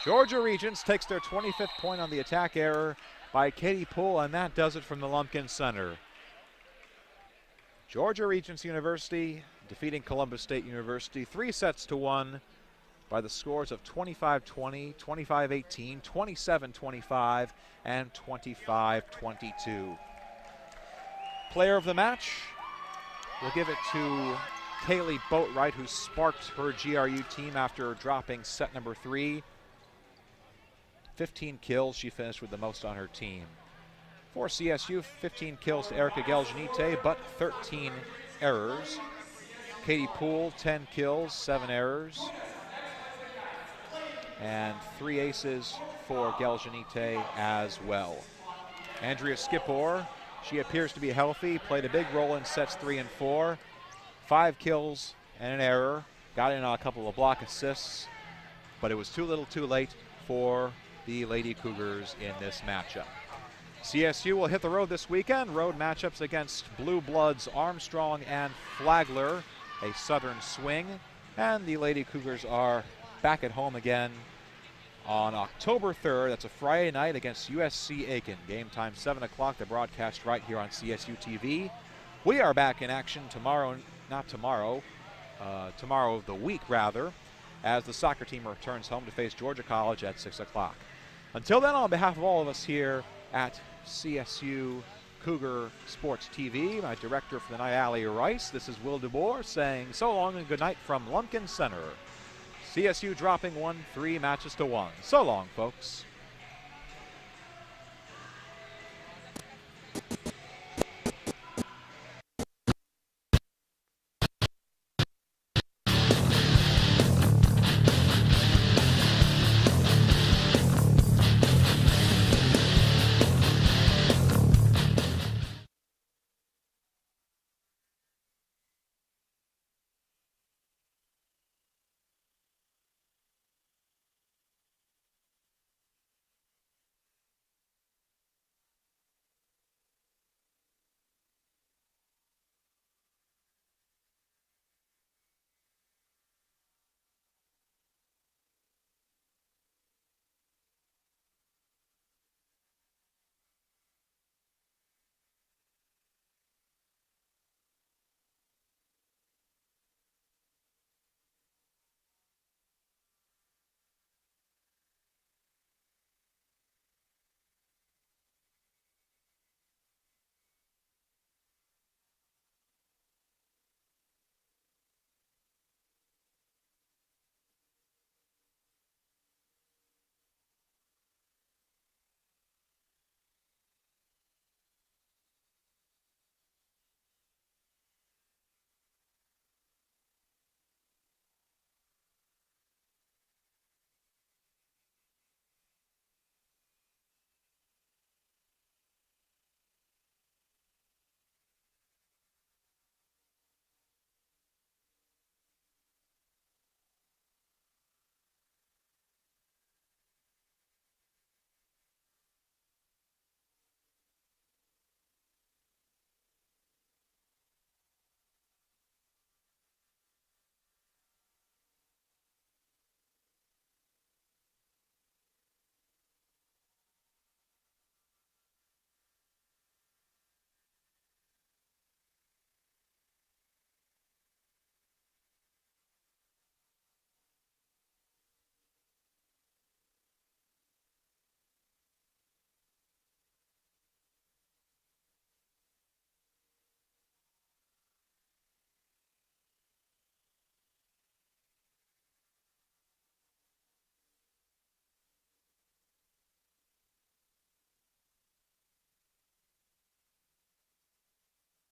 Georgia Regents takes their 25th point on the attack error by Katie Poole, and that does it from the Lumpkin Center. Georgia Regents University defeating Columbus State University 3-1 by the scores of 25-20, 25-18, 27-25, and 25-22. Player of the match, we'll give it to Kaylee Boatwright, who sparked her GRU team after dropping set number 3. 15 kills, she finished with the most on her team. For CSU, 15 kills to Erica Geljanite, but 13 errors. Katie Poole, 10 kills, 7 errors. And 3 aces for Geljanite as well. Andrea Skipor, she appears to be healthy, played a big role in sets 3 and 4. 5 kills and an error. Got in on a couple of block assists, but it was too little too late for the Lady Cougars in this matchup. CSU will hit the road this weekend. Road matchups against Blue Bloods Armstrong and Flagler, a Southern swing. And the Lady Cougars are back at home again on October 3rd. That's a Friday night against USC Aiken. Game time 7 o'clock. The broadcast right here on CSU TV. We are back in action tomorrow, tomorrow of the week rather, as the soccer team returns home to face Georgia College at 6 o'clock. Until then, on behalf of all of us here at CSU Cougar Sports TV, my director for the night, Allie Rice, this is Will DeBoer saying so long and good night from Lumpkin Center. CSU dropping 1-3 matches to 1. So long, folks.